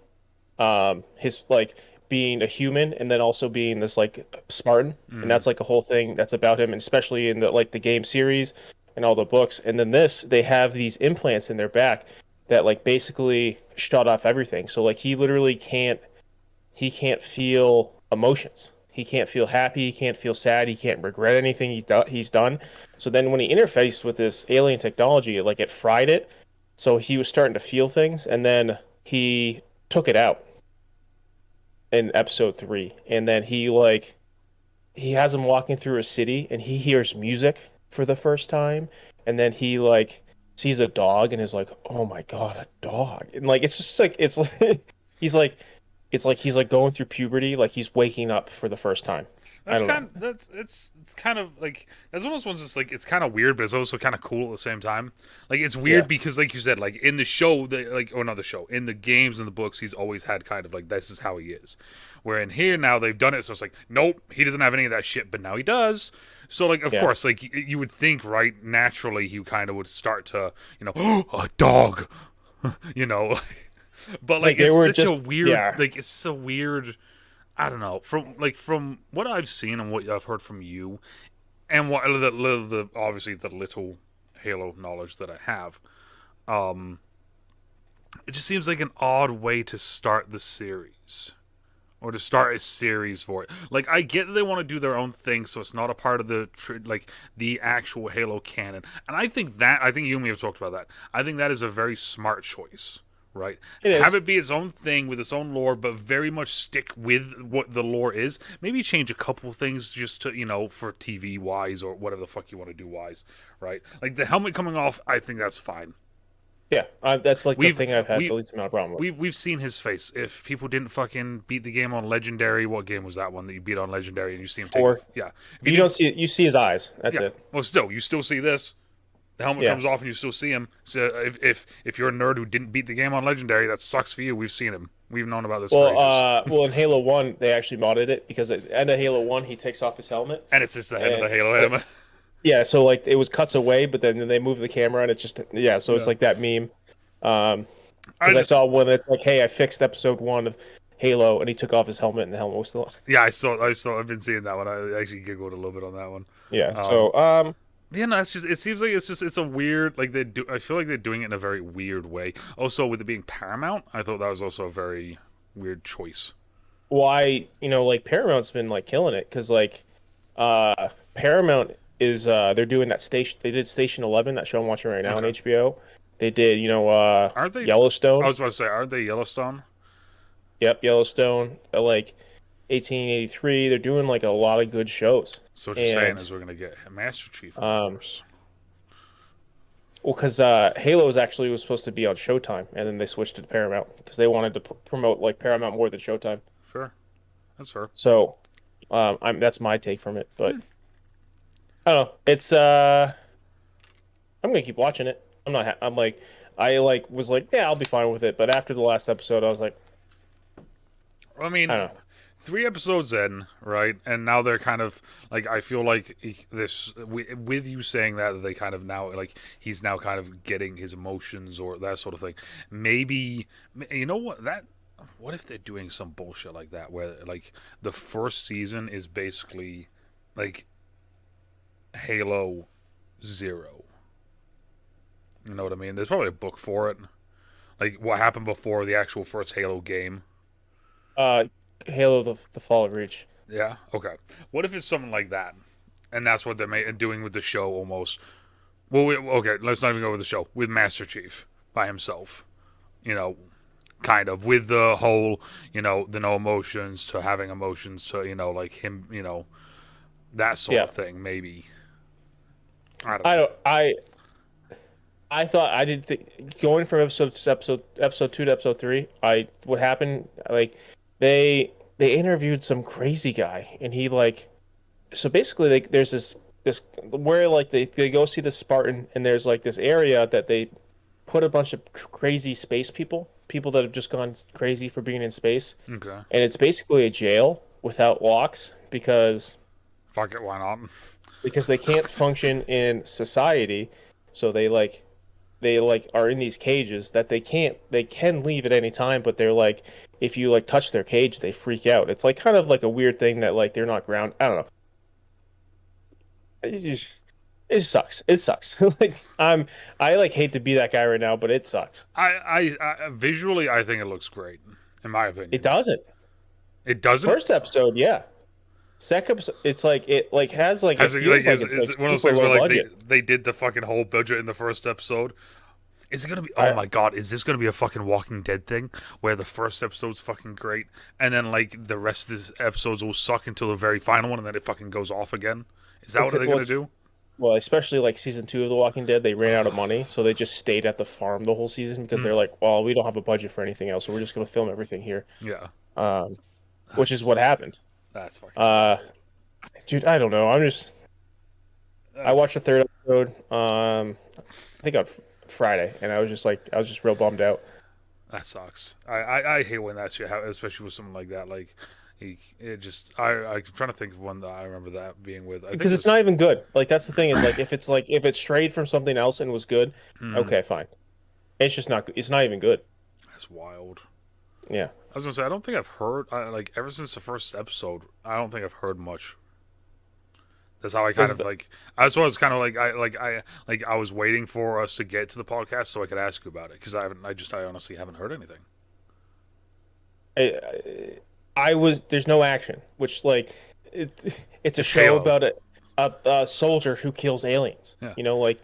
his like being a human and then also being this like Spartan, and Mm-hmm. that's like a whole thing that's about him, and especially in the like the game series and all the books. And then this, they have these implants in their back that like basically shut off everything. So like he can't feel emotions. He can't feel happy. He can't feel sad. He can't regret anything he's done. So then when he interfaced with this alien technology, like it fried it. So he was starting to feel things, and then he took it out in episode 3. And then he has him walking through a city, and he hears music for the first time. And then he like sees a dog and is like, "Oh my God, a dog!" And like it's just like it's like he's like it's like he's like going through puberty, like he's waking up for the first time. I That's don't know. kind. That's it's kind of like that's one of those ones. That's like it's kind of weird, but it's also kind of cool at the same time. Like it's Yeah, weird because, like you said, like in the show, or not the show, in the games and the books, he's always had kind of like this is how he is. Where in here now they've done it, so it's like nope, he doesn't have any of that shit, but now he does. So like of yeah. course, like you would think, right? Naturally, he kind of would start to a dog, you know. But like Like they it's were such a just weird, yeah. like it's so weird. I don't know, from what I've seen and what I've heard from you, and what the obviously the little Halo knowledge that I have, um, it just seems like an odd way to start the series or to start a series for it. Like I get that they want to do their own thing, so it's not a part of the like the actual Halo canon, and I think you and me have talked about that. I think that is a very smart choice. Right, It have is. it be its own thing with its own lore, but very much stick with what the lore is. Maybe change a couple things just to for TV wise or whatever the fuck you want to do wise. Right, like the helmet coming off, I think that's fine. Yeah, that's like the We've thing I've had the we least amount of problem with. we've seen his face. If people didn't fucking beat the game on Legendary, what game was that one that you beat on Legendary and you see him take Four, off? Yeah, if you you don't didn't, see it. You see his eyes. That's yeah. it. Well, still, you still see this. The helmet Yeah. comes off and you still see him. So if you're a nerd who didn't beat the game on Legendary, that sucks for you. We've seen him. We've known about this for ages. Well, in Halo 1, they actually modded it because at the end of Halo 1, he takes off his helmet, And it's just the head of the and Halo helmet. yeah, so like it was cuts away, but then they move the camera, and it's just yeah, so it's Yeah. like that meme. Um, I because I just saw one that's like, hey, I fixed episode 1 of Halo, and he took off his helmet, and the helmet was still on. yeah, I've been seeing that one. I actually giggled a little bit on that one. Yeah. Um, So yeah, no, it's just it seems like it's a weird like they do. I feel like they're doing it in a very weird way. Also, with it being Paramount, I thought that was also a very weird choice. why like Paramount's been like killing it because like Paramount is they're doing that station. They did Station 11, that show I'm watching right now on Okay, HBO. They did aren't they? I Yellowstone. was about to say, aren't they Yellowstone? Yep, Yellowstone. Like 1883. They're doing like a lot of good shows. So what you're saying And is we're gonna get Master Chief, of um course. well, because Halo's actually was supposed to be on Showtime, and then they switched it to Paramount because they wanted to promote like Paramount more than Showtime. Fair, that's fair. So, that's my take from it. But I don't know. It's I'm gonna keep watching it. I'm not. I'm like, I like was like, yeah, I'll be fine with it. But after the last episode, I was like, I I mean, don't know. 3 episodes in, right? And now they're kind of like I feel like this with you saying that they kind of now like he's now kind of getting his emotions or that sort of thing. Maybe you know what that. What if they're doing some bullshit like that where like the first season is basically like Halo Zero? You know what I mean? There's probably a book for it. Like what happened before the actual first Halo game. Uh, Halo: The Fall of Reach. Yeah. Okay. What if it's something like that, and that's what they're doing with the show almost? Well, okay. Let's not even go with the show with Master Chief by himself. You know, kind of with the whole, the no emotions to having emotions to, like him, that sort Yeah. of thing. Maybe. I don't I know. don't. I thought I did think going from episode 2 to episode 3. What happened? Like they interviewed some crazy guy, and he like so basically there's this where like they go see the Spartan, and there's like this area that they put a bunch of crazy space people that have just gone crazy for being in space, Okay. and it's basically a jail without locks Fuck it, why not? because they can't function in society, so they like are in these cages that they can leave at any time, but they're like if you like touch their cage, they freak out. It's like kind of like a weird thing that like they're not ground. I don't know. It just it sucks. It sucks. Like I like hate to be that guy right now, but it sucks. I visually, I think it looks great, in my It opinion. doesn't. It doesn't. First episode, yeah. Second episode, it's like it like has like it Has it like feels like it's is like it one of those super things where low like budget. they did the fucking whole budget in the first episode? Is it gonna be? Oh I my god! Is this gonna be a fucking Walking Dead thing where the first episode's fucking great, and then like the rest of this episodes will suck until the very final one, and then it fucking goes off again? Is that what okay, they're gonna do? well, especially like season 2 of The Walking Dead, they ran out of money, so they just stayed at the farm the whole season because Mm, they're like, well, we don't have a budget for anything else, so we're just gonna film everything here. yeah, Um, which is what happened. that's fucking Uh, bullshit. dude, I don't know. I watched the That's third episode. I think on Friday, and I was just real bummed out that sucks. I hate when that shit happens, especially with something like that. Like, it just I'm trying to think of one that I remember that being with. I think because it it's was. not even good. Like that's the thing is like if it strayed from something else and was good, Mm, okay, fine. It's just not. It's not even good. that's wild. Yeah. I was gonna say I don't think I've heard like ever since the first episode. I don't think I've heard much. That's how I kind Because of like. That's what I was kind of like I was waiting for us to get to the podcast so I could ask you about it because I haven't. I honestly haven't heard anything. I was there's no action, which like it's a It's show Halo. about a soldier who kills aliens. Yeah, You know, like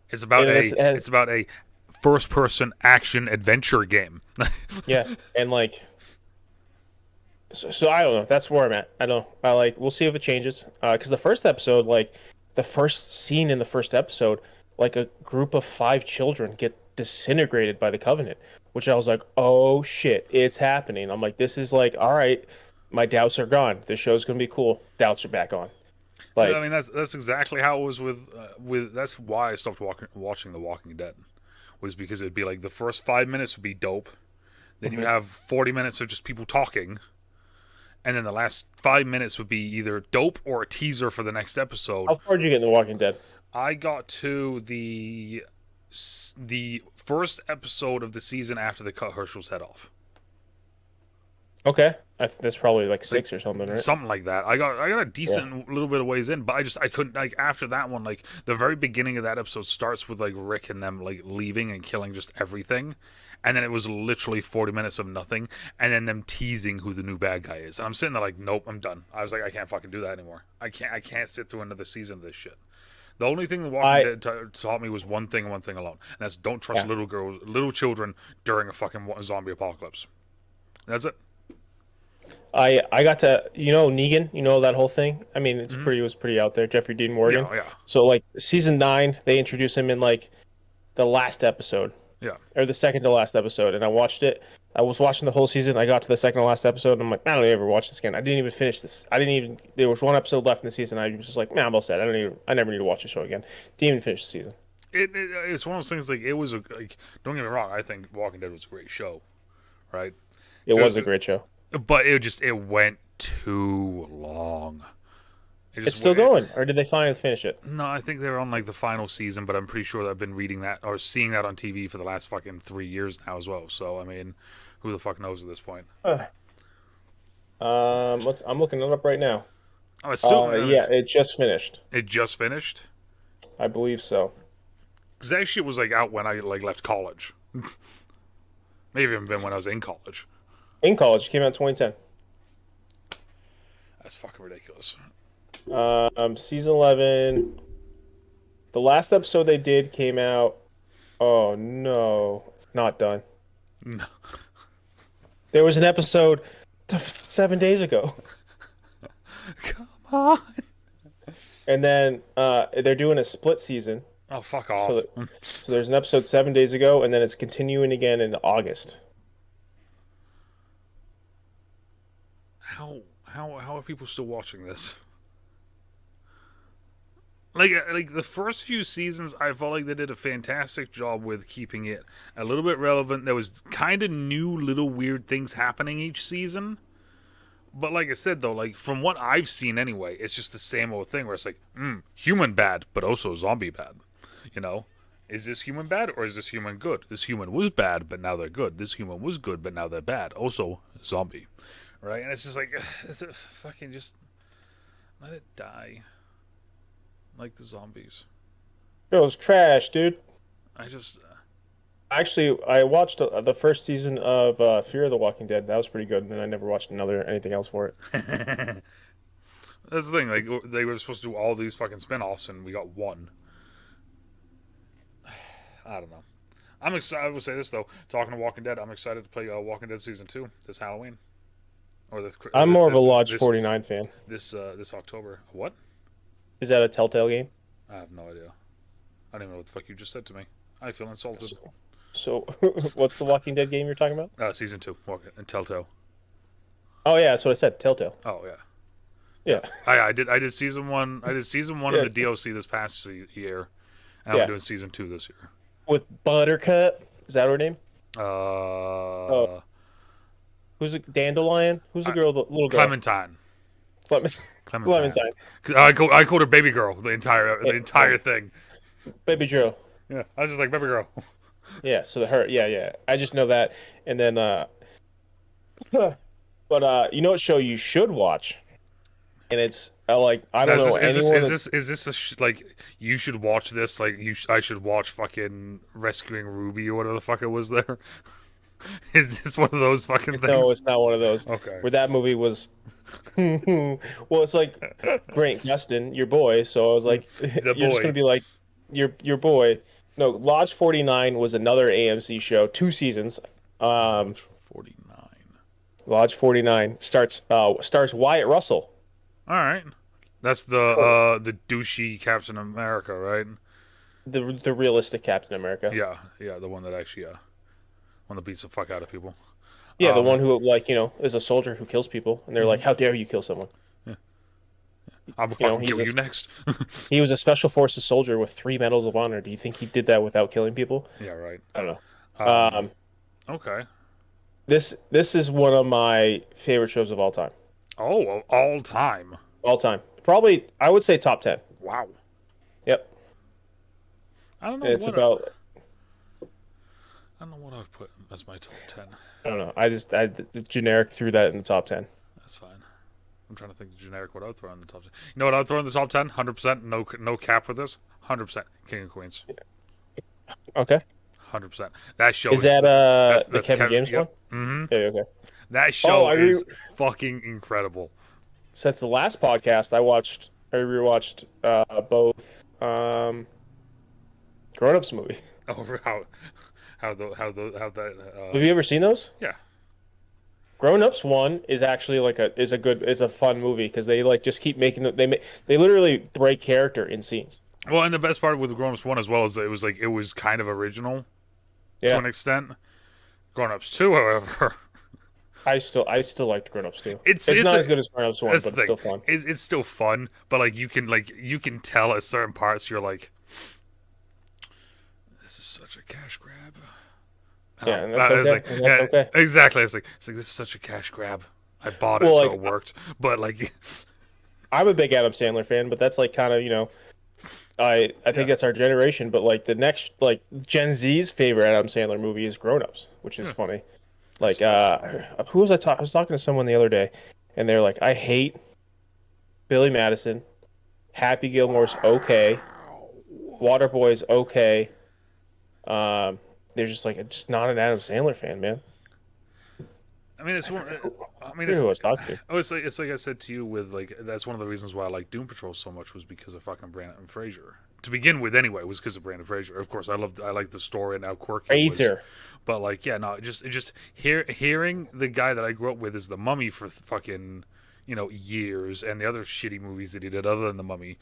it's and about it's, a it has, it's about a first person action adventure game. yeah, and like so I don't know. That's where I'm at. I don't. I like. We'll see if it changes. Because the first episode, like the first scene in the first episode, like a group of 5 children get disintegrated by the Covenant, which I was like, oh shit, it's happening. I'm like, this is like, all right, my doubts are gone. This show's gonna be cool. Doubts are back on. I mean Like, that's exactly how it was with. That's why I stopped watching The Walking Dead, was because it'd be like the first 5 minutes would be dope, then you'd mhm. have 40 minutes of just people talking, and then the last 5 minutes would be either dope or a teaser for the next episode. How far did you get in The Walking Dead? I got to the first episode of the season after they cut Herschel's head off, Okay, that's probably like like 6 or something, right? something like that. I got a Yeah. decent little bit of ways in, but I couldn't like after that one. Like the very beginning of that episode starts with like Rick and them like leaving and killing just everything. And then it was literally 40 minutes of nothing, and then them teasing who the new bad guy is. And I'm sitting there like, nope, I'm done. I was like, I can't fucking do that anymore. I can't sit through another season of this shit. The only thing The Walking I Dead taught me was one thing and one thing alone, and that's don't trust yeah. little children during a fucking zombie apocalypse. That's it. I got to Negan, that whole thing. I mean, Hmm. it was pretty out there. Jeffrey Dean Morgan. Yeah, yeah, So like season 9, they introduce him in like the last episode yeah. or the second to last episode, and I watched it. I was watching the whole season. I got to the second to last episode, and I'm like, I don't ever watch this again. I didn't even finish this. I didn't even. There was one episode left in the season. I was just like, man, I'm all set. I never need to watch the show again. Didn't even finish the season. It's one of those things like it was like don't get me wrong, I think Walking Dead was a great show, right? It It was a was, great show. but it went too long. It It's just still went. going, or did they finally finish it? No, I think they're on like the final season, but I'm pretty sure that I've been reading that or seeing that on TV for the last fucking 3 years now as well. So I mean, who the fuck knows at this point? Huh. I'm looking it up right now. I'm assuming I mean, Yeah, it just finished. it just finished I believe so. because that shit was like out when I like left college. Maybe even been when I was in college. In college, it came out in 2010. That's fucking ridiculous. Season 11. The last episode they did came out. Oh no, it's not done. No. There was an episode 7 days ago. Come on. And then they're doing a split season. Oh, fuck So off. so there's an episode 7 days ago, and then it's continuing again in August. How are people still watching this? Like the first few seasons, I felt like they did a fantastic job with keeping it a little bit relevant. There was kind of new little weird things happening each season. But like I said though, like from what I've seen anyway, it's just the same old thing where it's like, human bad, but also zombie bad. You know, is this human bad or is this human good? This human was bad, but now they're good. This human was good, but now they're bad. Also, zombie, right? And it's just like, it's a fucking just let it die, like the zombies. It was trash, dude. I just, Actually, I watched the first season of Fear of the Walking Dead. That was pretty good, and then I never watched anything else for it. that's the thing. Like they were supposed to do all these fucking spin-offs, and we got one. I don't know. I'm excited. I will say this though. Talking to Walking Dead, I'm excited to play Walking Dead season 2 this Halloween or I'm more of a Lodge 49 fan. this October. What? Is that a Telltale game? I have no idea. I don't even know what the fuck you just said to me. I feel insulted. So, what's the Walking Dead game you're talking about? Season 2, Walking and Telltale. Oh yeah, that's what I said. Telltale. Oh yeah. Yeah. I did. I did season 1. I did season 1 Yeah. in the DLC this past year, and Yeah. I'm doing season 2 this year. With Buttercup. Is that her name? Uh, Who's a Dandelion? Who's the girl? The little girl. Clementine. Clement- Clementine. Clementine. I called her baby girl the entire thing. Baby Joe. Yeah, I was just like baby girl. Yeah. So her. Yeah, yeah. I just know that. And then. But you know what show you should watch? And it's like I don't know anyone. Is this like you should watch this? Like I should watch fucking Rescuing Ruby or whatever the fuck it was there. Is this one of those fucking things? No, it's not one of those. Okay. Where that movie was. Well, it's like Grant Gustin, your boy. So I was like, The you're just boy. gonna be like, your boy. No, Lodge 49 was another AMC show, 2 seasons. Um, 49. Lodge 49 stars Wyatt Russell. All right. That's the douchey Captain America, right? The realistic Captain America. Yeah, yeah, the one that actually one that beats the fuck out of people. Yeah, the one who like is a soldier who kills people, and they're like, "How dare you kill someone?" I'm gonna You know, fucking kill you next. He was a special forces soldier with 3 medals of honor. Do you think he did that without killing people? Yeah, right. I don't know. Okay. This is one of my favorite shows of all time. Oh, all time. All time, probably I would say top 10. Wow. Yep, I don't know and it's what about. I don't know what I'd put as my top 10. I don't know. The generic threw that in the top 10. That's fine. I'm trying to think of generic what I'd throw in the top 10. You know what I'd throw in the top 10? 100%. No cap with this. 100%. King of Queens. Okay, 100%. That show is that the that's Kevin James yep. one? Okay, okay. That show I is fucking incredible. Since the last podcast, I rewatched both Grown Ups movies. Oh, how that Have you ever seen those? yeah. Grown Ups one is actually like is a fun movie because they like just keep making they literally break character in scenes. Well, and the best part with Grown Ups 1 as well is that it was kind of original to an extent. Grown Ups 2, however, I still liked Grown Ups too. It's not as good as Grown Ups one, but it's still fun. It's still fun, but like you can tell at certain parts you're like, this is such a cash grab. Yeah, and that's okay. And that's okay. Exactly. It's like this is such a cash grab. I bought it, so it worked. But like, I'm a big Adam Sandler fan, but that's like kind of I think that's our generation. But like the next Gen Z's favorite Adam Sandler movie is Grown Ups, which is funny. Like who was I was talking to someone the other day, and they're like, I hate Billy Madison, Happy Gilmore's okay, Waterboy's okay. They're just like just not an Adam Sandler fan, man. I mean, it's one. I mean, Who I was talking to. oh, it's like I said to you with like that's one of the reasons why I like Doom Patrol so much was because of fucking Brandon Fraser. To begin with, anyway, it was because of Brandon Fraser. Of course, I like the story and how quirky it was. But like, yeah, no, just hearing the guy that I grew up with is the mummy for fucking years, and the other shitty movies that he did other than The Mummy,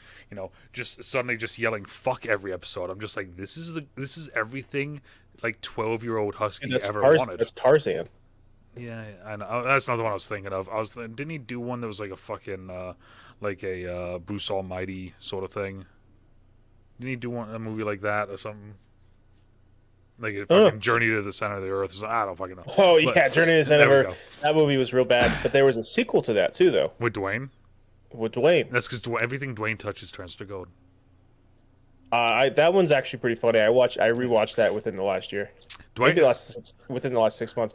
just suddenly just yelling "fuck" every episode. I'm just like, this is everything like 12-year-old And Husky that's ever wanted. That's Tarzan. Yeah, I know. That's not the one I was thinking of. Didn't he do one that was like a fucking like a Bruce Almighty sort of thing? Didn't he do a movie like that or something? Like a Oh, fucking Journey to the Center of the Earth or something. I don't fucking know. oh But yeah, Journey to the Center there of we go. Earth. That movie was real bad, but there was a sequel to that too, though, With Dwayne. with Dwayne. That's because everything Dwayne touches turns to gold. That one's actually pretty funny. I rewatched that within the last year, maybe Dwayne, within the last 6 months.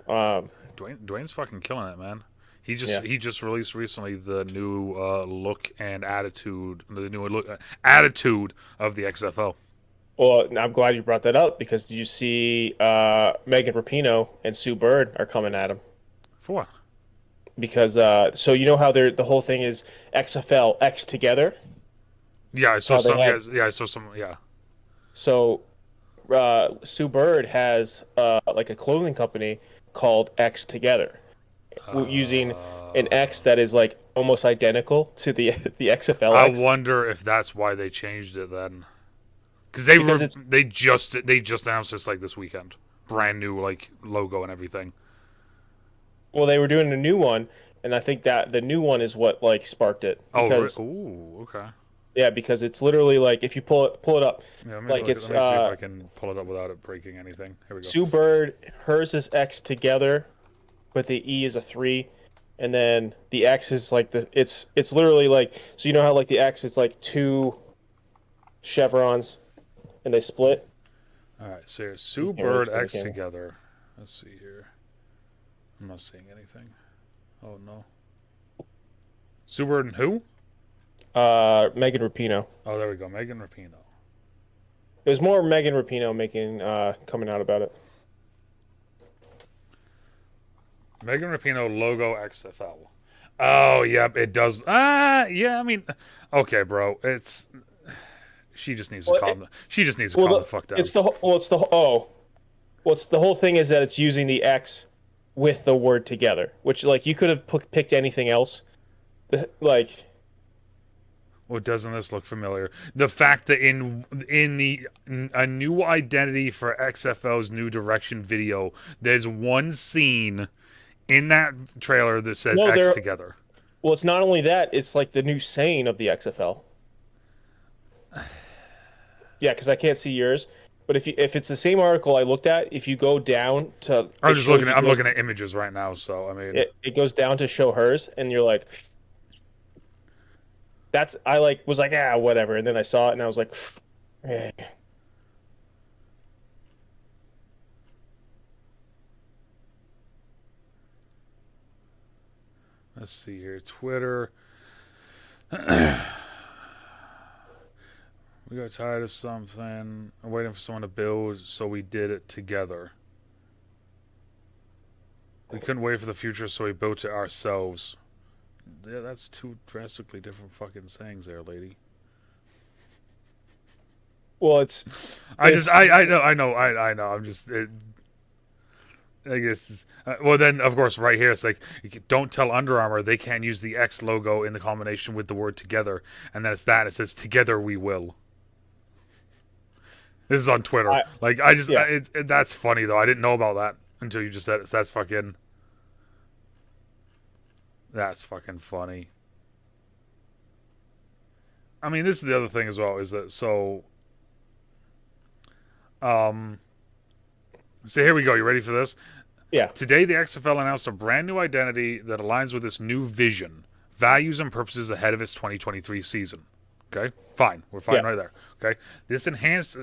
Um, Dwayne's fucking killing it, man. He just yeah. he just released recently the new look and attitude, the new look attitude of the XFL. Well, I'm glad you brought that up because did you see Megan Rapinoe and Sue Bird are coming at him For what? because so you know how the whole thing is XFL X together. Yeah, I saw How they some. Yeah, had yeah, I saw some. Yeah. so Sue Bird has like a clothing company called X Together, using an X that is like almost identical to the the XFL I X wonder if that's why they changed it then, because they because were it's they just announced this like this weekend, brand new like logo and everything. well they were doing a new one, and I think that the new one is what like sparked it Oh, because ooh, okay. yeah, because it's literally like if you pull it up, Yeah, let me like look. it's Let me see if I can pull it up without it breaking anything. Here we go. Sue Bird, hers is X together, but the E is a three, and then the X is like it's literally like so you know how like the X it's like two chevrons and they split. All right, so here's You Sue can't really Bird see on the X camera. together. Let's see here. I'm not seeing anything. Oh no. Sue Bird and who? Megan Rapinoe. Oh, there we go. Megan Rapinoe. It was more Megan Rapinoe making coming out about it. Megan Rapinoe logo XFL. Oh, yep, it does. Yeah. I mean, okay, bro. She just needs to Well, calm. She just needs to well, calm the fuck down. it's the well, it's the what's the whole thing is that it's using the X with the word together, which like you could have picked anything else. Like Well, doesn't this look familiar? The fact that in the a new identity for XFL's New Direction video, there's one scene in that trailer that says no, X there. together. Well, it's not only that; it's like the new saying of the XFL. Yeah, because I can't see yours. But if it's the same article I looked at, if you go down to I'm it just shows looking you at I'm girls, looking at images right now, so I mean, it goes down to show hers, and you're like, that's I like was like whatever, and then I saw it and I was like, eh. let's see here. Twitter. We got tired of something, waiting for someone to build, so we did it together. We couldn't wait for the future, so we built it ourselves. Yeah, that's two drastically different fucking sayings there, lady. Well, it's I know. I'm just, I guess. Well, then, of course, right here, it's like, don't tell Under Armour they can't use the X logo in the combination with the word together. And then it's that, and it says, together we will. This is on Twitter. I, Like, yeah. that's funny, though. I didn't know about that until you just said it. That's fucking funny. I mean, this is the other thing as well, is that, um, so here we go. You ready for this? Yeah. Today, the XFL announced a brand new identity that aligns with its new vision, values, and purposes ahead of its 2023 season. Okay, fine. We're fine Yeah. right there. Okay, this enhanced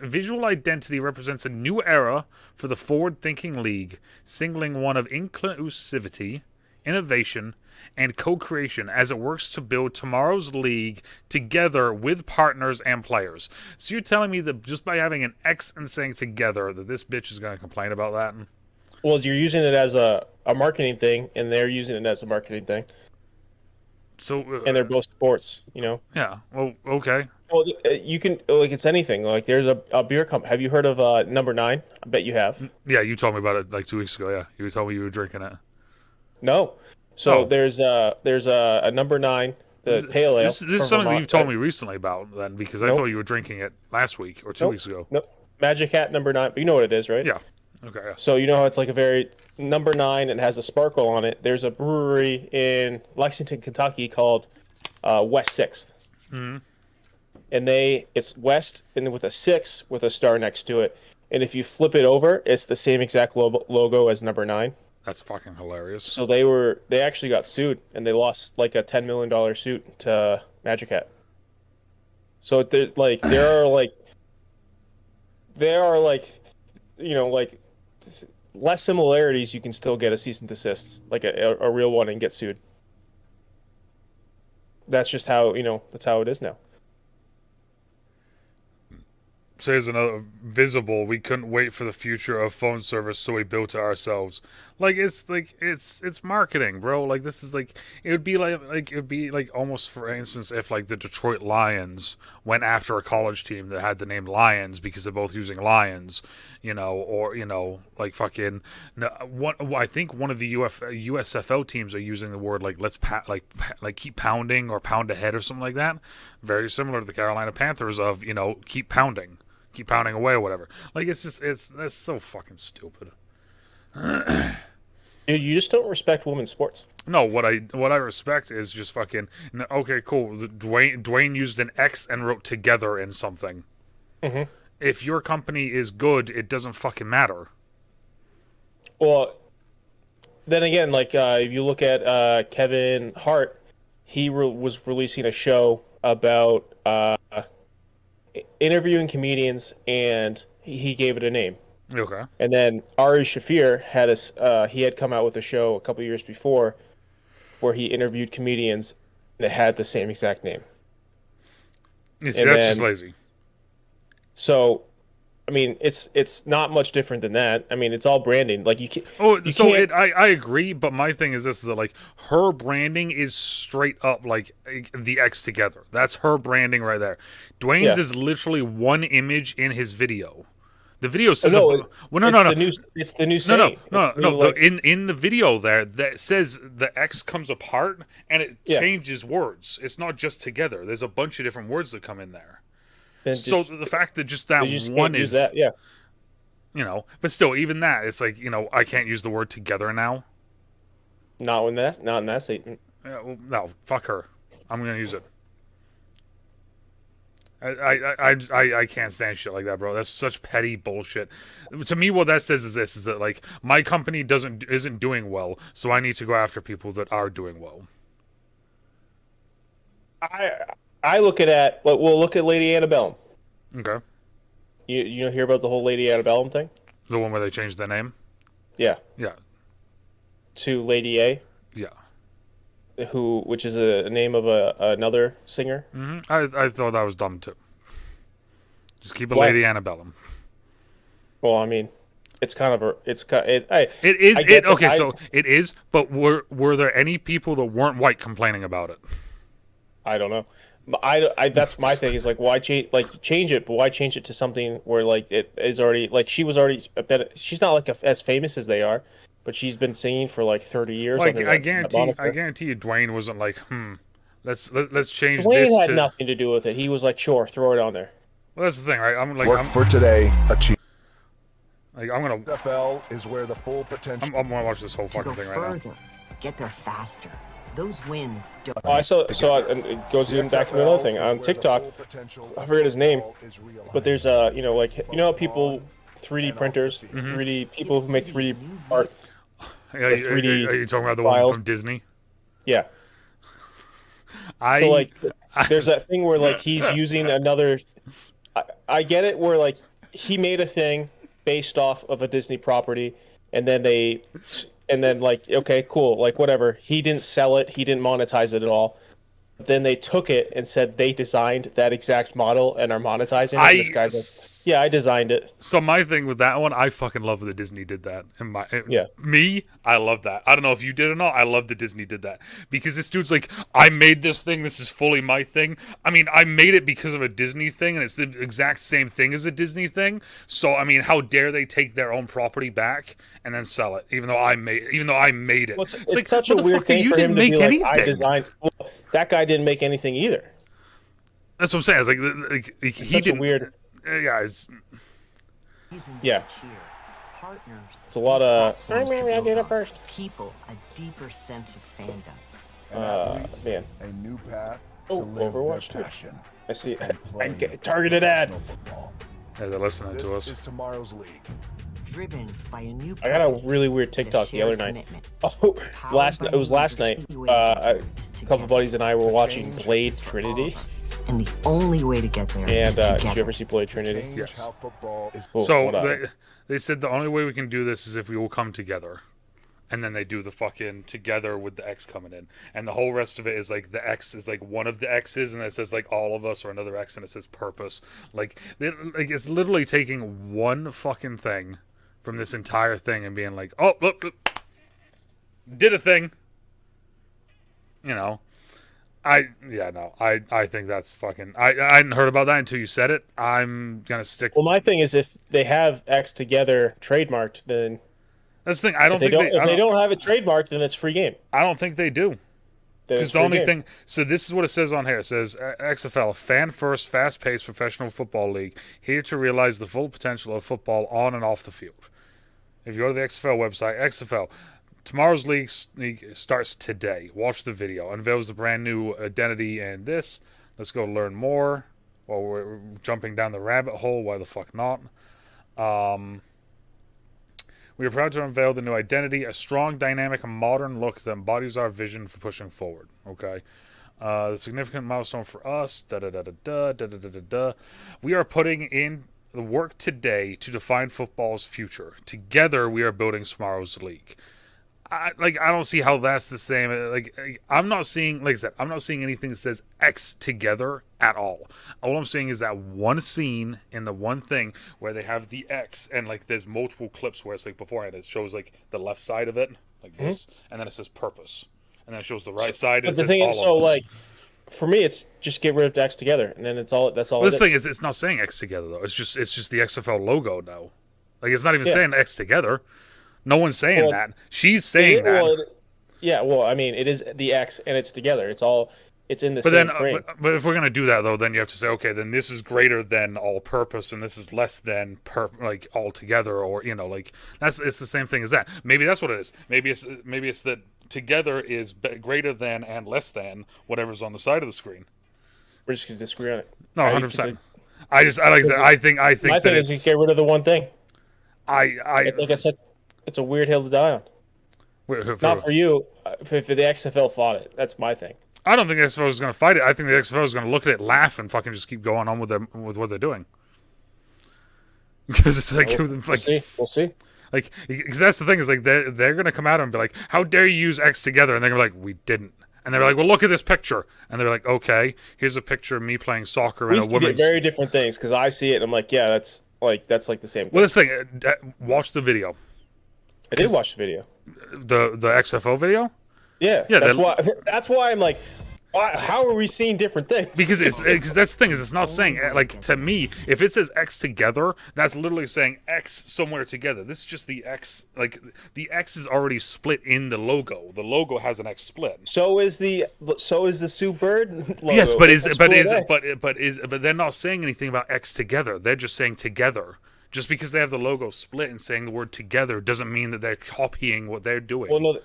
visual identity represents a new era for the forward-thinking league, signaling one of inclusivity, innovation, and co-creation as it works to build tomorrow's league together with partners and players. So you're telling me that just by having an X and saying together that this bitch is going to complain about that? Well, you're using it as a marketing thing, and they're using it as a marketing thing, So and they're both sports. You know. yeah, well, okay. Well, you can like it's anything. Like there's a beer company. Have you heard of Number Nine? I bet you have. Yeah, you told me about it like 2 weeks ago. Yeah, you told me you were drinking it. No. So Oh, there's a number 9, the pale ale this is from something that Vermont, you've told right? me recently about then, because I thought Nope, you were drinking it last week or 2 weeks nope, ago. nope. Magic Hat number 9. But you know what it is, right? Yeah. Okay. Yeah. So you know how it's like a very number 9 and has a sparkle on it. There's a brewery in Lexington, Kentucky called West Sixth, and it's West and with a 6 with a star next to it. And if you flip it over, it's the same exact logo as number 9. That's fucking hilarious. So they actually got sued and they lost like a $10 million suit to Magic Hat. So there are like like less similarities. You can still get a cease and desist, like a real one, and get sued. That's just how that's how it is now. So here's another visible. We couldn't wait for the future of phone service, so we built it ourselves. It's marketing, bro. Like this is like it would be like almost for instance if like the Detroit Lions went after a college team that had the name Lions because they're both using Lions, or like fucking no, one. I think one of the USFL teams are using the word like like keep pounding or pound ahead or something like that. Very similar to the Carolina Panthers of keep pounding away or whatever. Like that's so fucking stupid. Dude, you just don't respect women's sports. No, what I respect is just fucking okay, cool. Dwayne used an X and wrote together in something. Hmm. If your company is good, it doesn't fucking matter. Well, then again, like if you look at Kevin Hart, was releasing a show about interviewing comedians, and he gave it a name. Okay. And then Ari Shafir he had come out with a show a couple years before where he interviewed comedians and it had the same exact name. That's And just then lazy. so I mean it's not much different than that. I mean it's all branding. Like Oh, you so can't I agree, but my thing is this: is that like her branding is straight up like the X together. That's her branding right there. Dwayne's yeah. is literally one image in his video. The video Oh, says no, well, no, no, no, it's the new no, no, saying. It's no, the no. new like In the video there that says the X comes apart and it yeah. changes words. It's not just together. There's a bunch of different words that come in there. Then So just the fact that just they that just can't one use is, that. Yeah. but still, even that, it's like I can't use the word together now. Not in that statement. Yeah, well, no, fuck her. I'm gonna use it. I can't stand shit like that, bro. That's such petty bullshit. To me, what that says is this: is that like my company isn't doing well, so I need to go after people that are doing well. I I look at we'll look at Lady Antebellum. Okay, You hear about the whole Lady Antebellum thing? the one where they changed their name. Yeah, Yeah, to Lady A, yeah. which is a name of another singer. I thought that was dumb too. Just keep it Why? Lady Antebellum. Well, I mean, it's kind of a it's ki- it, It is I it get that okay, so it is, but were there any people that weren't white complaining about it? I don't know. But I that's my thing is like why change it, but why change it to something where like it is already like she was already a bit, she's not like as famous as they are, but she's been singing for like 30 years Like under that I moniker. guarantee you Dwayne wasn't like, let's change this Dwayne had to. nothing to do with it. He was like, sure, throw it on there. Well, that's the thing, right? Work for today, achieve. I'm gonna NFL is where the full potential. I'm gonna watch this whole To fucking go thing right now. further, get there faster. Those wins don't. Oh, I saw it, and it goes even back to another thing on TikTok. I forget his name, but there's how people 3D printers, 3D people who make 3D art, Yeah, the 3D are you talking about the one files. from Disney? Yeah. I So like, there's that thing where like he's using another. I get it where like he made a thing based off of a Disney property, and then like okay, cool, like whatever. He didn't sell it. He didn't monetize it at all. Then they took it and said they designed that exact model and are monetizing it. And this guy's like, yeah, I designed it. So my thing with that one, I fucking love that Disney did that. Yeah. Me, I love that. I don't know if you did or not. I love that Disney did that because this dude's like, I made this thing. This is fully my thing. I mean, I made it because of a Disney thing, and it's the exact same thing as a Disney thing. So I mean, how dare they take their own property back and then sell it, even though I made it. Well, it's like such a weird thing you for him didn't to make be like, anything. I designed. Well, that guy didn't make anything either. That's what I'm saying. It's like he Such a didn't. weird. Yeah, it's, Reasons Yeah. to cheer. Partners. It's a lot of. platforms to I build did it on. first. People a deeper sense of fandom. And athletes, Man. a new path Oh, to live Overwatch their too. passion. I see. and I play get targeted ad. professional football. yeah, they're listening This to us. is tomorrow's league. Driven by a new I got a purpose really weird and a TikTok the shared other night. commitment. Oh, Powered by it was last night. the way A is couple together. buddies and I were watching Change Blade Is for all Trinity. of us, and the only way to get there And is did together. you ever see Blade Trinity? Change Yes. how football is. Cool. So what up? they said the only way we can do this is if we all come together. And then they do the fucking together with the X coming in. And the whole rest of it is like the X is like one of the X's and it says like all of us or another X and it says purpose. Like it's literally taking one fucking thing from this entire thing and being like, oh, look, did a thing. You know. I think that's fucking I hadn't heard about that until you said it. I'm gonna stick. Well, my thing is, if they have X together trademarked, then That's the thing. I don't if they think don't, if they don't have it trademarked, then it's free game. I don't think they do. Then Because it's the free only game. thing, so this is what it says on here. It says XFL, fan-first, fast-paced professional football league, here to realize the full potential of football on and off the field. If you go to the XFL website, XFL, tomorrow's league starts today. Watch the video. Unveils the brand new identity and this. Let's go learn more. Well, we're jumping down the rabbit hole. Why the fuck not? We are proud to unveil the new identity, a strong, dynamic, and modern look that embodies our vision for pushing forward. Okay. The significant milestone for us. We are putting in the work today to define football's future. Together, we are building tomorrow's league. I don't see how that's the same. I'm not seeing, like I said, I'm not seeing anything that says X together at all. All I'm seeing is that one scene in the one thing where they have the X and like there's multiple clips where it's like beforehand it shows like the left side of it like this, and then it says purpose, and then it shows the right side. But And the it says thing all is, of so us. like, for me, it's just get rid of the X together, and then it's all. That's all. Well, this it thing is. it's not saying X together though. It's just the XFL logo now. Like it's not even Yeah. saying X together. No one's saying Well, that. She's saying that. Well, yeah. Well, I mean, it is the X, and it's together. It's all. It's in the But same then, frame. but if we're gonna do that though, then you have to say, okay, then this is greater than all purpose, and this is less than like all together, or like it's the same thing as that. Maybe that's what it is. Maybe it's that together is greater than and less than whatever's on the side of the screen. We're just gonna disagree on it. No, Right? 100%. I like I said, I think My that thing is, you it's get rid of the one thing. it's It's like I said, it's a weird hill to die on. Not for you. If the XFL fought it, that's my thing. I don't think the XFL is going to fight it. I think the XFL is going to look at it, laugh, and fucking just keep going on with what they're doing. Because it's like, We'll see. We'll see. like, because that's the thing is like they're going to come out and be like, "How dare you use X together?" And they're going to be like, "We didn't." And they're like, "Well, look at this picture." And they're like, "Okay, here's a picture of me playing soccer in We a see women's." very different things because I see it and I'm like, yeah, that's like the same thing. Well, this thing, watch the video, I did watch the video. the XFL video. Yeah, Yeah, that's they- why. That's why I'm like, how are we seeing different things? Because because that's the thing is it's not saying like to me if it says X together that's literally saying X somewhere together. This is just the X, like the X is already split in the logo. The logo has an X split. So is the Sue Bird logo. Yes, but That's but they're not saying anything about X together. They're just saying together. Just because they have the logo split and saying the word together doesn't mean that they're copying what they're doing. Well, no,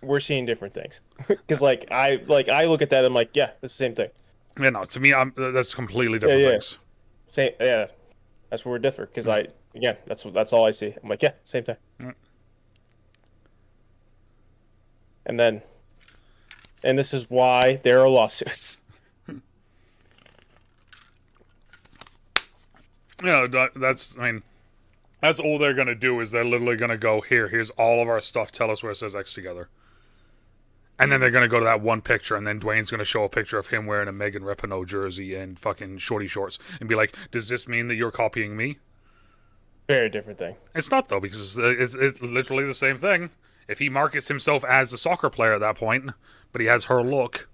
we're seeing different things. Because I look at that, I'm like, yeah, it's the same thing. Yeah, no, to me, that's completely different Yeah. things. Same, yeah. That's where we're different. Because that's all I see. I'm like, yeah, same thing. And this is why there are lawsuits. That's all they're gonna do is they're literally gonna go here's all of our stuff. Tell us where it says X together, And then they're going to go to that one picture, and then Dwayne's going to show a picture of him wearing a Megan Rapinoe jersey and fucking shorty shorts and be like, does this mean that you're copying me? Very different thing. It's not, though, because it's literally the same thing. If he markets himself as a soccer player at that point, but he has her look.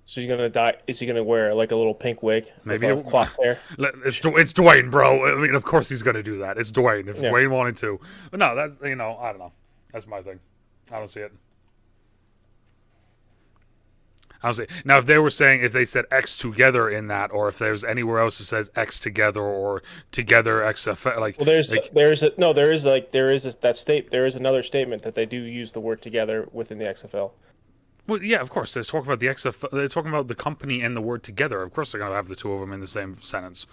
So he's gonna die. Is he gonna wear like a little pink wig? Maybe with, like, cloth hair. It's Dwayne, bro. I mean, of course he's going to do that. It's Dwayne. If Yeah. Dwayne wanted to. But no, that's, I don't know. That's my thing. I don't see it. Honestly, now if they said X together in that, or if there's anywhere else that says X together or together XFL, like Well, there is there is another statement that they do use the word together within the XFL. well, yeah, of course they're talking about the XFL. They're talking about the company and the word together. Of course they're gonna have the two of them in the same sentence.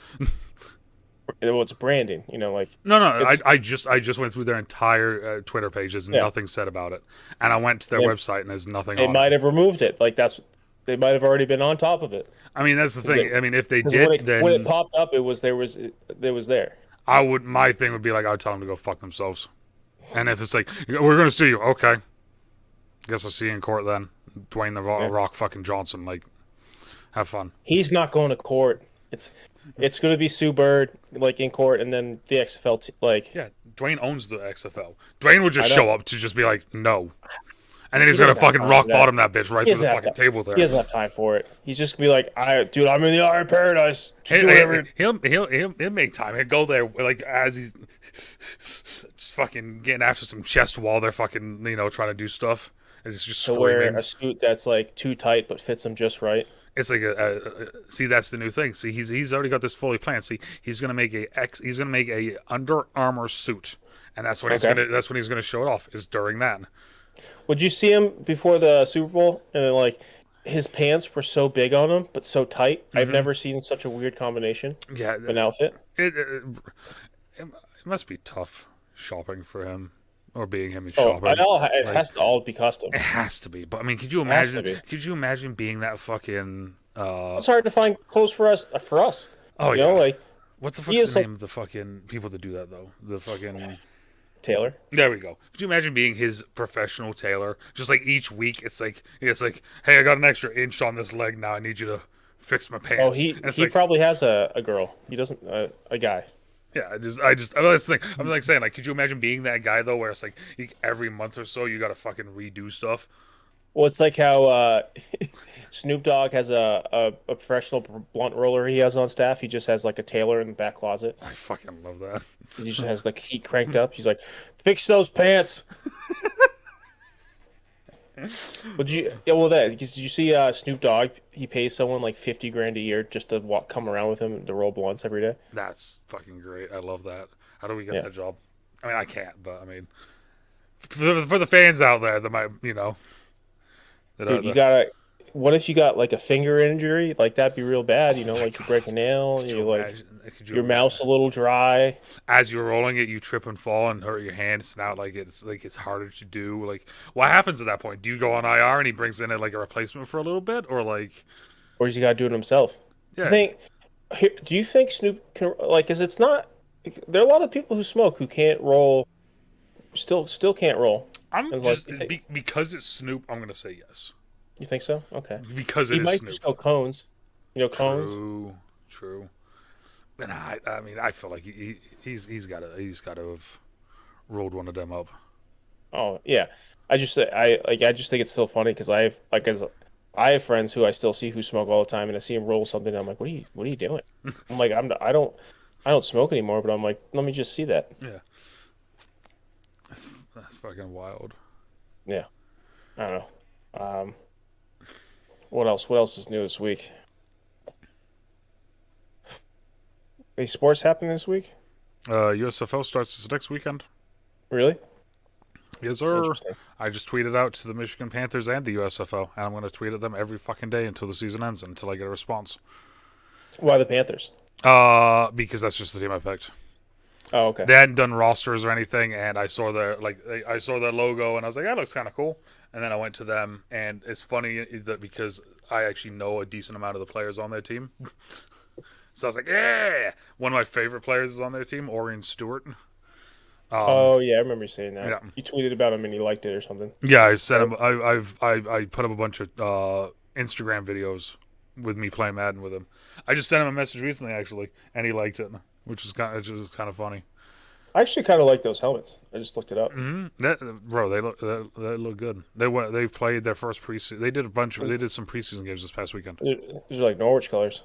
Well, it's branding, like No, It's- I just went through their entire Twitter page. There's nothing said about it, and I went to their website and there's nothing. they on might it. have removed it. Like they might have already been on top of it. I mean, that's the thing. I mean, if they 'Cause did, when it then popped up, it was there. I would. My thing would be like, I would tell them to go fuck themselves. And if it's like, we're gonna sue you, okay. Guess I'll see you in court then. Dwayne the Rock fucking Johnson, like, have fun. He's not going to court. It's going to be Sue Bird like in court, and then the XFL Yeah, Dwayne owns the XFL. Dwayne would just I know. show up to just be like, no. And then he's He gonna doesn't have fucking time rock for that. bottom that bitch right He through the doesn't have fucking time. table there. He doesn't have time for it. He's just gonna be like, dude, I'm in the Iron Paradise. Just do whatever. He'll make time. He'll go there like as he's just fucking getting after some chest wall. They're fucking trying to do stuff. And he's just To wear screaming. a suit that's like too tight but fits him just right. It's like see, that's the new thing. See, he's already got this fully planned. See, he's gonna make a Under Armour suit, and that's when he's gonna show it off. Is during that. Would you see him before the Super Bowl? And then, like, his pants were so big on him but so tight. I've never seen such a weird combination Yeah, of an outfit. it must be tough shopping for him or being him in Oh, shopping. I know it Like, has to all be custom. It has to be, but I mean, could you has to imagine? be. Could you imagine being that fucking? It's hard to find clothes for us. Oh You yeah. know, like What the he fuck's is the like- name of the fucking people that do that though? The fucking. Taylor. There we go. Could you imagine being his professional tailor? Just like each week, it's like, hey, I got an extra inch on this leg now. I need you to fix my pants. Oh, he And it's he like, probably has a girl. He doesn't a guy. yeah. That's the thing. I'm like saying, like, could you imagine being that guy though, where it's like every month or so you got to fucking redo stuff? Well, it's like how Snoop Dogg has a professional blunt roller he has on staff. He just has like a tailor in the back closet. I fucking love that. He just has like heat cranked up. He's like, fix those pants. Did you see Snoop Dogg? He pays someone like 50 grand a year just to come around with him to roll blunts every day. That's fucking great. I love that. How do we get Yeah. that job? I mean, I can't, but I mean, for the fans out there that might, that Dude, you gotta. What if you got like a finger injury? Like that'd be real bad. Like you break a nail. You like your mouth's a little dry. As you're rolling it, you trip and fall and hurt your hand. It's not like it's harder to do. Like, what happens at that point? Do you go on IR and he brings in like a replacement for a little bit, or like? Or he's got to do it himself. Yeah. Do you think Snoop can like? Cause it's not. There are a lot of people who smoke who can't roll. Still can't roll. I'm And, just like, because it's Snoop. I'm gonna say yes. You think so? Okay. Because He it is might Snoop. just go cones. Cones. True. And I mean, I feel like he's got to have rolled one of them up. Oh yeah. I just think it's still funny because I have friends who I still see who smoke all the time, and I see him roll something. And I'm like, what are you doing? I'm like, I don't smoke anymore, but I'm like, let me just see that. Yeah. That's fucking wild. Yeah. I don't know. What else? What else is new this week? Any sports happening this week? USFL starts this next weekend. Really? Yes, sir. Interesting. I just tweeted out to the Michigan Panthers and the USFL, and I'm going to tweet at them every fucking day until the season ends, until I get a response. Why the Panthers? Because that's just the team I picked. Oh, okay. They hadn't done rosters or anything, and I saw their logo, and I was like, that looks kind of cool. And then I went to them, and it's funny that because I actually know a decent amount of the players on their team. So I was like, yeah! One of my favorite players is on their team, Orion Stewart. Oh yeah, I remember you saying that. Yeah. You tweeted about him and you liked it or something. Yeah, I sent him. I put up a bunch of Instagram videos with me playing Madden with him. I just sent him a message recently, actually, and he liked it, which is kind of funny. I actually kind of like those helmets. I just looked it up. That bro, they look good. They played their first preseason. They did some preseason games this past weekend. These are like Norwich colors.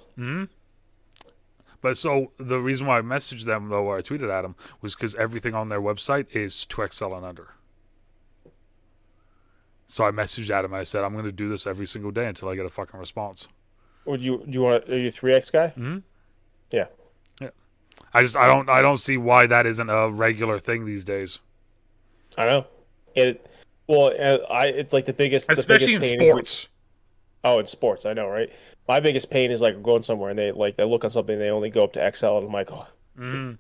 But so the reason why I messaged them though, or I tweeted at them, was because everything on their website is 2XL and under. So I messaged at him and I said, I'm going to do this every single day until I get a fucking response. Would you want? Are you 3X guy? Yeah. Yeah. I don't see why that isn't a regular thing these days. I know. It's like the biggest, Especially the biggest in pain sports. in sports, I know, right? My biggest pain is like going somewhere and they look on something and they only go up to XL and I'm like, oh.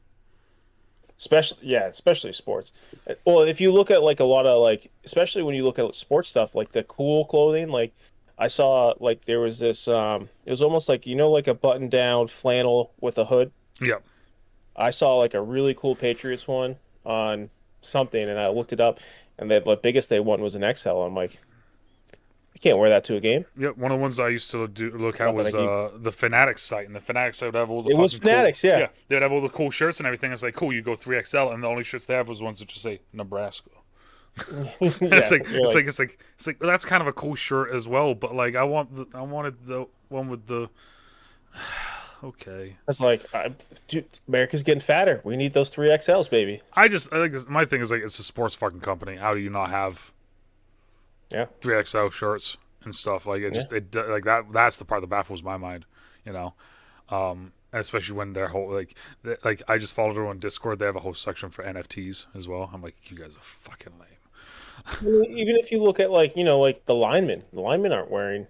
Especially sports. Well, if you look at like a lot of like, especially when you look at sports stuff, like the cool clothing, like I saw like there was this, it was almost like, like a button down flannel with a hood. Yep. I saw like a really cool Patriots one on something and I looked it up and the biggest they won was an XL. I'm like, I can't wear that to a game. Yep, one of the ones I used to look at was the Fanatics site, and the Fanatics site would have all the Fanatics, cool, yeah. They'd have all the cool shirts and everything. It's like, cool, you go 3XL, and the only shirts they have was ones that just say Nebraska. It's like well, that's kind of a cool shirt as well, but like I wanted the one with the okay. It's like, dude, America's getting fatter. We need those 3XLs, baby. I think my thing is like it's a sports fucking company. How do you not have 3XL shirts and stuff? Like like that's the part that baffles my mind, and especially when their whole like I just followed her on Discord. They have a whole section for NFTs as well. I'm like, you guys are fucking lame. Even if you look at like the linemen aren't wearing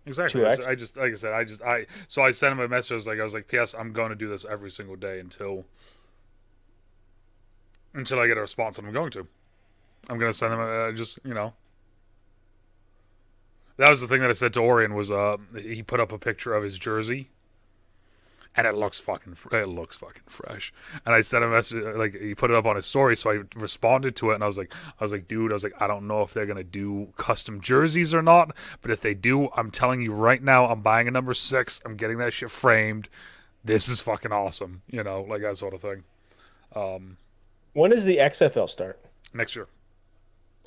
Exactly. 2X. So I sent him a message. I was like, P.S. I'm going to do this every single day until I get a response. And I'm going to. I'm going to send him That was the thing that I said to Orion was he put up a picture of his jersey, and it looks fucking fresh. And I sent a message like he put it up on his story, so I responded to it, and I was like, dude, I don't know if they're gonna do custom jerseys or not, but if they do, I'm telling you right now, I'm buying a number 6. I'm getting that shit framed. This is fucking awesome, like that sort of thing. When does the XFL start? Next year.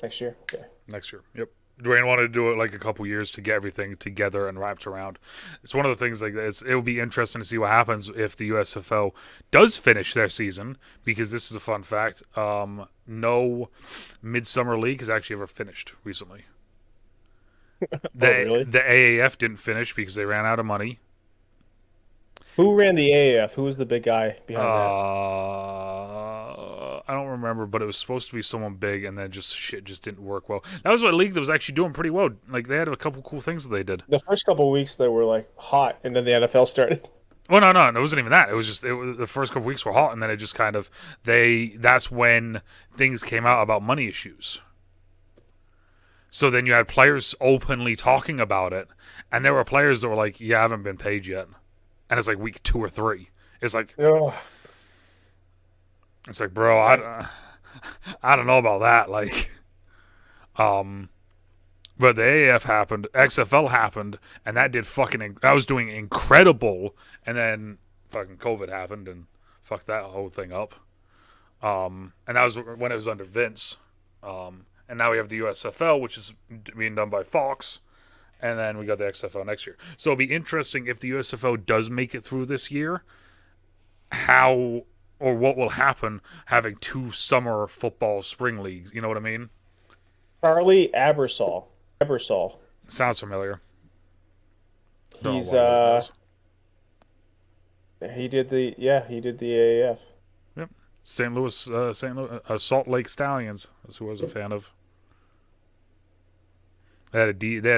Next year. Okay. Next year. Yep. Dwayne wanted to do it like a couple years to get everything together and wrapped around. It's one of the things like this. It'll be interesting to see what happens if the USFL does finish their season, because this is a fun fact. No Midsummer League has actually ever finished recently. Really? The AAF didn't finish because they ran out of money. Who ran the AAF? Who was the big guy behind I don't remember, but it was supposed to be someone big, and then shit just didn't work well. That was a league that was actually doing pretty well. Like they had a couple cool things that they did. that? The first couple of weeks they were like hot, and then the NFL started. Well, no, it wasn't even that. It was the first couple weeks were hot, and then it just kind of that's when things came out about money issues. So then you had players openly talking about it, and there were players that were like, "Yeah, I haven't been paid yet," and it's like week 2 or 3. It's like, it's like, bro, I don't know about that. Like, but the AAF happened, XFL happened, and that was doing incredible, and then fucking COVID happened and fucked that whole thing up. And that was when it was under Vince. And now we have the USFL, which is being done by Fox, and then we got the XFL next year. So it'll be interesting if the USFL does make it through this year, how or what will happen having 2 summer football spring leagues. You know what I mean? Charlie Ebersol. Sounds familiar. He's he did the AAF. Yep. St. Louis, Salt Lake Stallions. That's who I was a fan of. They had a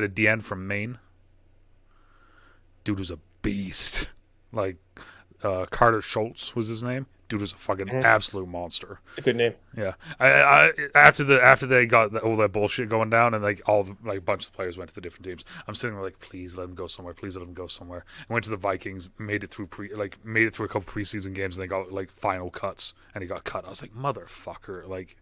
DN from Maine. Dude was a beast. Like Carter Schultz was his name. Dude was a fucking absolute monster. A good name. Yeah. I after they got all that bullshit going down and like all the like bunch of players went to the different teams. I'm sitting there like, please let him go somewhere. Please let him go somewhere. I went to the Vikings, made it through a couple preseason games, and they got like final cuts, and he got cut. I was like, motherfucker, like.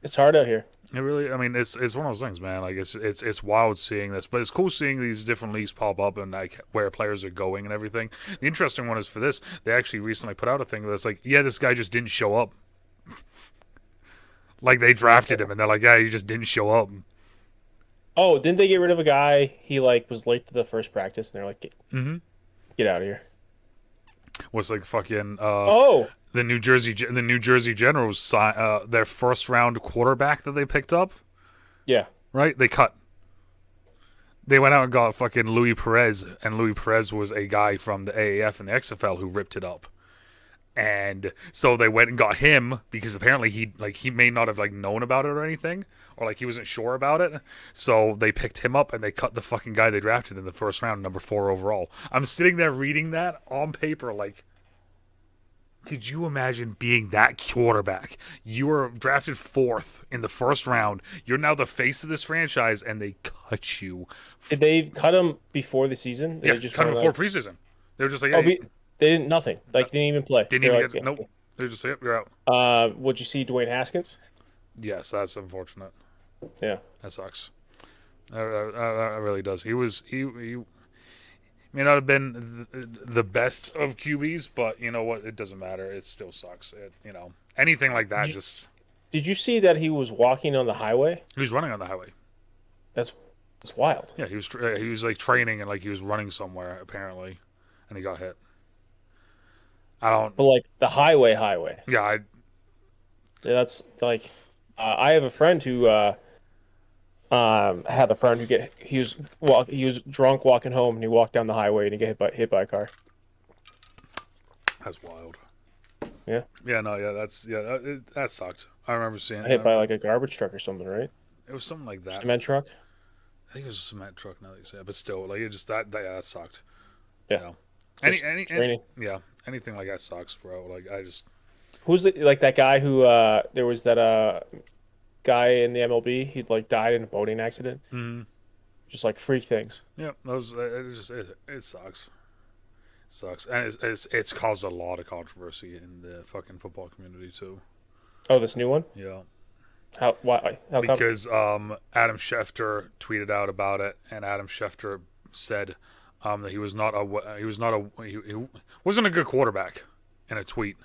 It's hard out here. It really, I mean, it's one of those things, man. Like it's wild seeing this, but it's cool seeing these different leagues pop up and like where players are going and everything. The interesting one is for this, they actually recently put out a thing that's like, yeah, this guy just didn't show up. Like they drafted him and they're like, yeah, he just didn't show up. Oh, didn't they get rid of a guy? He like was late to the first practice, and they're like, get out of here. Was like fucking Oh, the New Jersey Generals their first round quarterback that they picked up, yeah. right? They cut. They went out and got fucking Louis Perez, and Louis Perez was a guy from the AAF and the XFL who ripped it up. And so they went and got him because apparently he may not have like known about it or anything, or like he wasn't sure about it. So they picked him up and they cut the fucking guy they drafted in the first round, number 4 overall. I'm sitting there reading that on paper like, could you imagine being that quarterback? You were drafted 4th in the first round. You're now the face of this franchise, and they cut you. Did they cut him before the season? Yeah, cut him before preseason. They were just like, hey, they didn't nothing. Like didn't even play. Didn't even get nope. They just say, yep, you're out. Would you see Dwayne Haskins? Yes, that's unfortunate. Yeah, that sucks. That really does. He may not have been the best of QBs, but you know what? It doesn't matter. It still sucks. Anything like that just. Did you see that he was walking on the highway? He was running on the highway. That's wild. Yeah, he was like training and like he was running somewhere apparently, and he got hit. But like the highway. Yeah, that's like, I have a friend who had a friend he was drunk walking home and he walked down the highway and he got hit by a car. That's wild. Yeah. Yeah. No. Yeah. That sucked. I remember seeing it. Hit by like a garbage truck or something, right? It was something like that. Cement truck. I think it was a cement truck. Now that you say it, but still, like it just that sucked. Yeah. You know? Anything like that sucks, bro. Like I just. Who's like that guy who there was that guy in the MLB? He like died in a boating accident. Mm-hmm. Just like freak things. Yeah, it sucks. Sucks, and it's caused a lot of controversy in the fucking football community too. Oh, this new one? Yeah. Why? How come? Because Adam Schefter tweeted out about it, and Adam Schefter said that he wasn't a good quarterback in a tweet.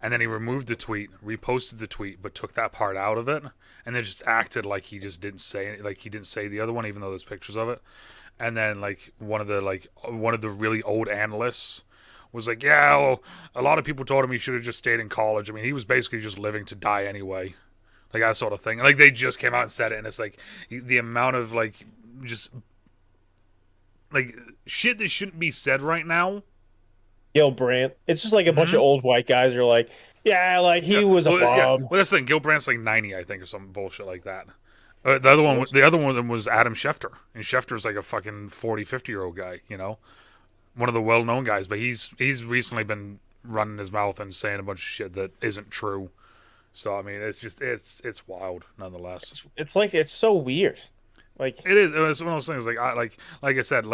And then he removed the tweet, reposted the tweet, but took that part out of it, and then just acted like he just didn't say it, like he didn't say the other one, even though there's pictures of it. And then like one of the really old analysts was like, yeah, well, a lot of people told him he should have just stayed in college. I mean, he was basically just living to die anyway, like that sort of thing. Like they just came out and said it, and it's like the amount of like just like shit that shouldn't be said right now. Gil Brandt. It's just like a bunch of old white guys are like, yeah, like he was a bum. Yeah. Well, that's the thing. Gil Brandt's like 90, I think, or some bullshit like that. The other one was Adam Schefter, and Schefter's like a fucking 40, 50-year-old guy, you know, one of the well-known guys. But he's recently been running his mouth and saying a bunch of shit that isn't true. So I mean, it's wild nonetheless. It's like it's so weird. Like it is. It's one of those things. Like I said,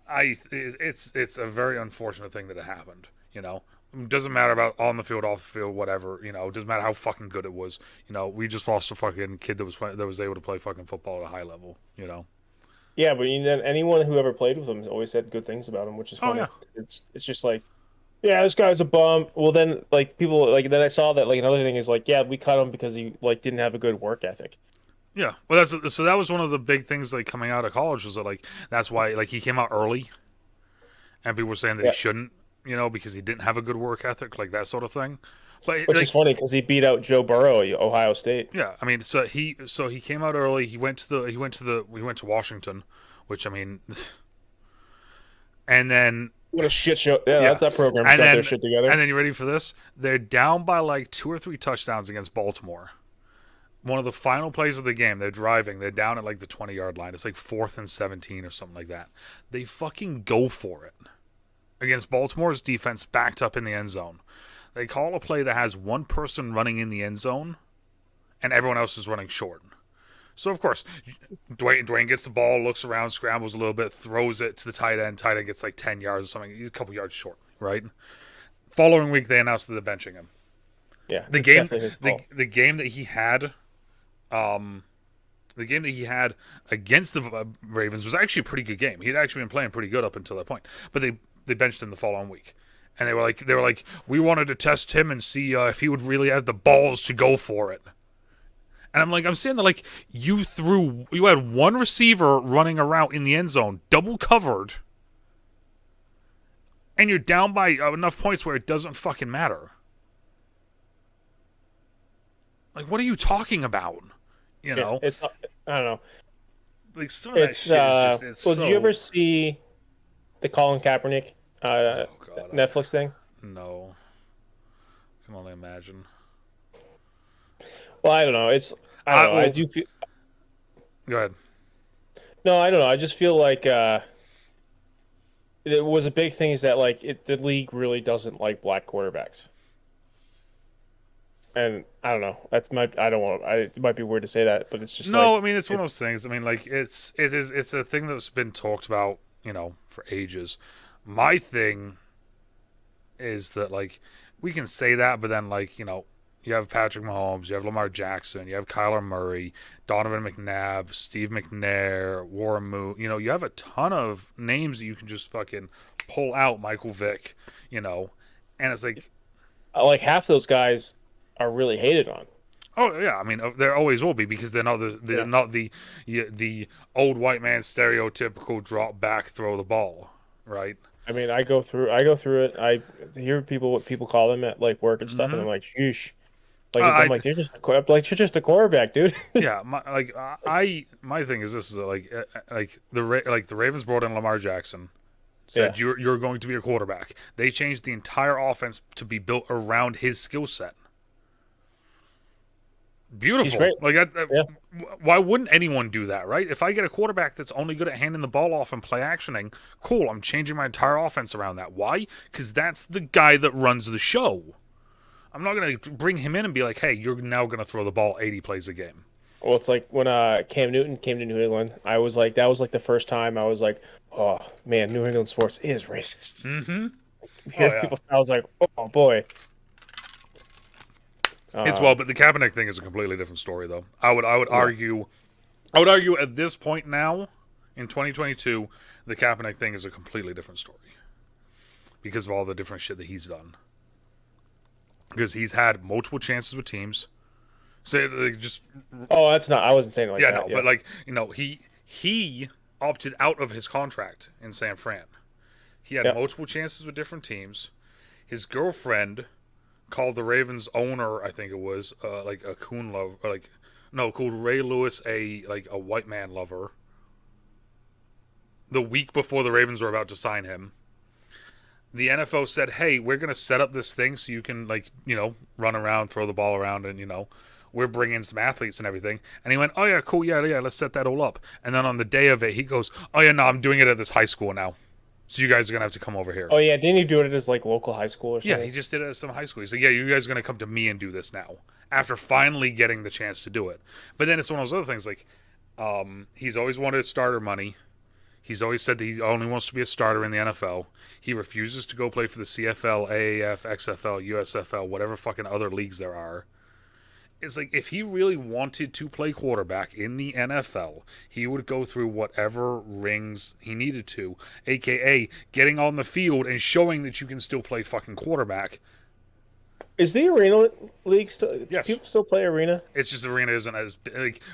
it's a very unfortunate thing that it happened, you know. It doesn't matter about on the field, off the field, whatever, you know. It doesn't matter how fucking good it was, you know. We just lost a fucking kid that was able to play fucking football at a high level, you know. Yeah, but anyone who ever played with him has always said good things about him, which is funny. Oh, yeah. It's just like, yeah, this guy's a bum. Well, then like people like then I saw that like another thing is like, yeah, we cut him because he like didn't have a good work ethic. Yeah, well, that was one of the big things like coming out of college was that like that's why like he came out early, and people were saying that he shouldn't, you know, because he didn't have a good work ethic, like that sort of thing. But which is funny because he beat out Joe Burrow at Ohio State. Yeah, I mean, so he came out early. He went to Washington, which I mean, and then what a shit show. Yeah, that program's got their shit together. And then you ready for this? They're down by like 2 or 3 touchdowns against Baltimore. One of the final plays of the game, they're driving. They're down at like the 20-yard line. It's like 4th and 17 or something like that. They fucking go for it. against Baltimore's defense backed up in the end zone. They call a play that has one person running in the end zone and everyone else is running short. So, of course, Dwayne gets the ball, looks around, scrambles a little bit, throws it to the tight end. Tight end gets like 10 yards or something. He's a couple yards short, right? Following week, they announced that they're benching him. Yeah, The it's game, definitely his fault. the game that he had, the game that he had against the Ravens was actually a pretty good game. He had actually been playing pretty good up until that point. But they benched him the following week, and they were like, we wanted to test him and see if he would really have the balls to go for it. And I'm saying that like you had one receiver running around in the end zone, double covered, and you're down by enough points where it doesn't fucking matter. Like, what are you talking about? You know, It's I don't know. like some of that It's shit is just. It's well, so... did you ever see the Colin Kaepernick God, Netflix thing? No, I can only imagine. Well, I don't know. I don't know. I do feel. Go ahead. No, I don't know. I just feel like it was a big thing is that like the league really doesn't like black quarterbacks. And I don't know. It might be weird to say that, but it's just No, like I mean it's one of those things. I mean, like it's a thing that's been talked about, for ages. My thing is that like we can say that, but then like you have Patrick Mahomes, you have Lamar Jackson, you have Kyler Murray, Donovan McNabb, Steve McNair, Warren Moon. You have a ton of names that you can just fucking pull out. Michael Vick, and it's like half those guys are really hated on. oh yeah, I mean there always will be because they're not the old white man stereotypical drop back throw the ball, right? I mean, I go through it. I hear what people call them at like work and stuff, and I'm like, sheesh. Like I'm like, you're just a quarterback, dude. Yeah, my thing is this is the Ravens brought in Lamar Jackson, said you're going to be a quarterback. They changed the entire offense to be built around his skill set. Beautiful. He's great. Why wouldn't anyone do that, right? If I get a quarterback that's only good at handing the ball off and play actioning, cool. I'm changing my entire offense around that. Why? Because that's the guy that runs the show. I'm not going to bring him in and be like, hey, you're now going to throw the ball 80 plays a game. Well, it's like when Cam Newton came to New England. I was like, that was like the first time I was like, oh man, New England sports is racist. Mm-hmm. People, I was like, oh boy. But the Kaepernick thing is a completely different story, though. I would argue at this point now, in 2022, the Kaepernick thing is a completely different story because of all the different shit that he's done. Because he's had multiple chances with teams. So just oh, that's not. I wasn't saying it like that. No, but like he opted out of his contract in San Fran. He had multiple chances with different teams. His girlfriend called the Ravens owner, I think it was, like a coon lover, called Ray Lewis a white man lover. The week before the Ravens were about to sign him, the NFL said, "Hey, we're gonna set up this thing so you can run around, throw the ball around, and we're bringing some athletes and everything." And he went, "Oh yeah, cool, yeah, let's set that all up." And then on the day of it, he goes, "Oh yeah, no, I'm doing it at this high school now. So you guys are going to have to come over here." Oh, yeah. Didn't he do it at his, like, local high school or something? Yeah, he just did it at some high school. He said, yeah, you guys are going to come to me and do this now. After finally getting the chance to do it. But then it's one of those other things, like, he's always wanted starter money. He's always said that he only wants to be a starter in the NFL. He refuses to go play for the CFL, AAF, XFL, USFL, whatever fucking other leagues there are. It's like, if he really wanted to play quarterback in the NFL, he would go through whatever rings he needed to, a.k.a. getting on the field and showing that you can still play fucking quarterback. Is the Arena League still... Yes. Do people still play Arena? It's just Arena isn't as...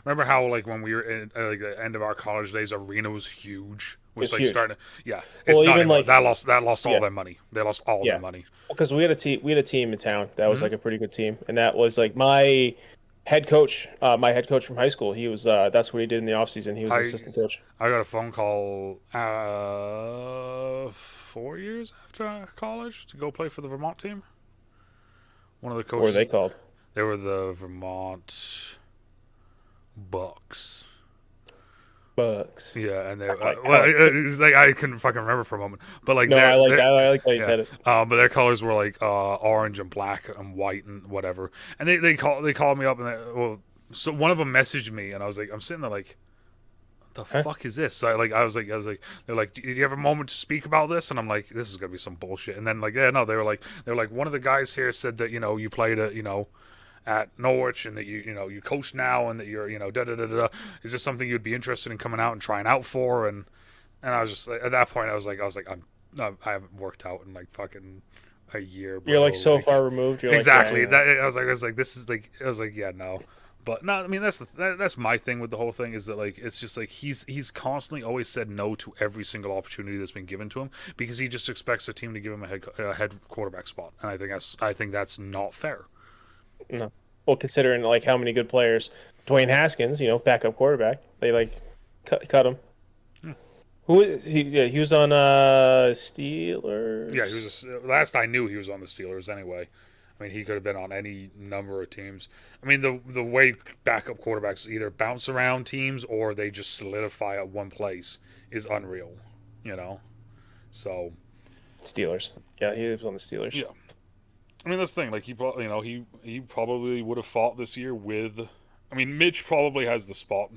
remember how, when we were in the end of our college days, Arena was huge? It's huge. Starting to... Yeah. It's well, not even anymore. That lost all their money. They lost all their money. Because we had a team in town that was like a pretty good team, and that was like my head coach from high school. He was that's what he did in the offseason. He was assistant coach. I got a phone call 4 years after college to go play for the Vermont team. One of the coaches. What were they called? They were the Vermont Bucks. Bucks. Yeah, and they like well, how- it's like I couldn't fucking remember for a moment, but like No, I like they're I like how you yeah, said it. but their colors were like orange and black and white and whatever, and they called me up and so one of them messaged me and I was like I'm sitting there like the Huh? fuck is this? So I was like, they're like, do you have a moment to speak about this? And I'm like, this is gonna be some bullshit. And then like, yeah, no, they were like, one of the guys here said that you played at Norwich and that you coach now and that you're da da da da. Is this something you'd be interested in coming out and trying out for? And I was just at that point I was like, I haven't worked out in like fucking a year. Bro. You're like so far removed. You're Exactly. Like, yeah, That I was like, this is like, I was like, yeah, no. But no, I mean that's my thing with the whole thing is that like it's just like he's constantly always said no to every single opportunity that's been given to him because he just expects a team to give him a head quarterback spot, and I think that's not fair. no. Well, considering like how many good players, Dwayne Haskins, backup quarterback, they like cut him. Who is he? Yeah, he was on Steelers. Yeah, last I knew he was on the Steelers anyway. I mean, he could have been on any number of teams. I mean, the way backup quarterbacks either bounce around teams or they just solidify at one place is unreal, So, Steelers. Yeah, he was on the Steelers. yeah. I mean, that's the thing. Like he probably would have fought this year with. I mean, Mitch probably has the spot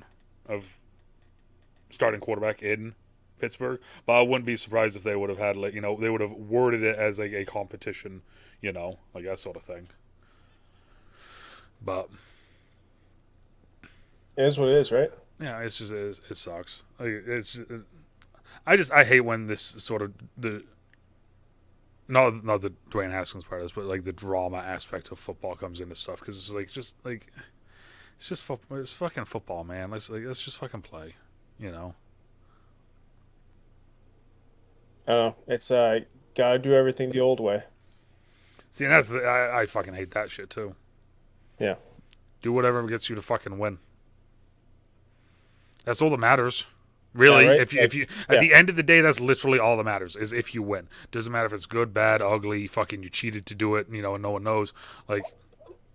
of starting quarterback in Pittsburgh, but I wouldn't be surprised if they would have had they would have worded it as like a competition, like that sort of thing. But It is what it is, right? yeah, it sucks. Like, I hate when this sort of the not the Dwayne Haskins part of this, but like the drama aspect of football comes into stuff because it's like it's just it's fucking football, man. Let's just fucking play, I don't know. It's gotta do everything the old way. See, and I fucking hate that shit too. Yeah. Do whatever gets you to fucking win. That's all that matters. Really, Yeah, right? if you at the end of the day, that's literally all that matters is if you win. Doesn't matter if it's good, bad, ugly, fucking you cheated to do it, and no one knows. Like,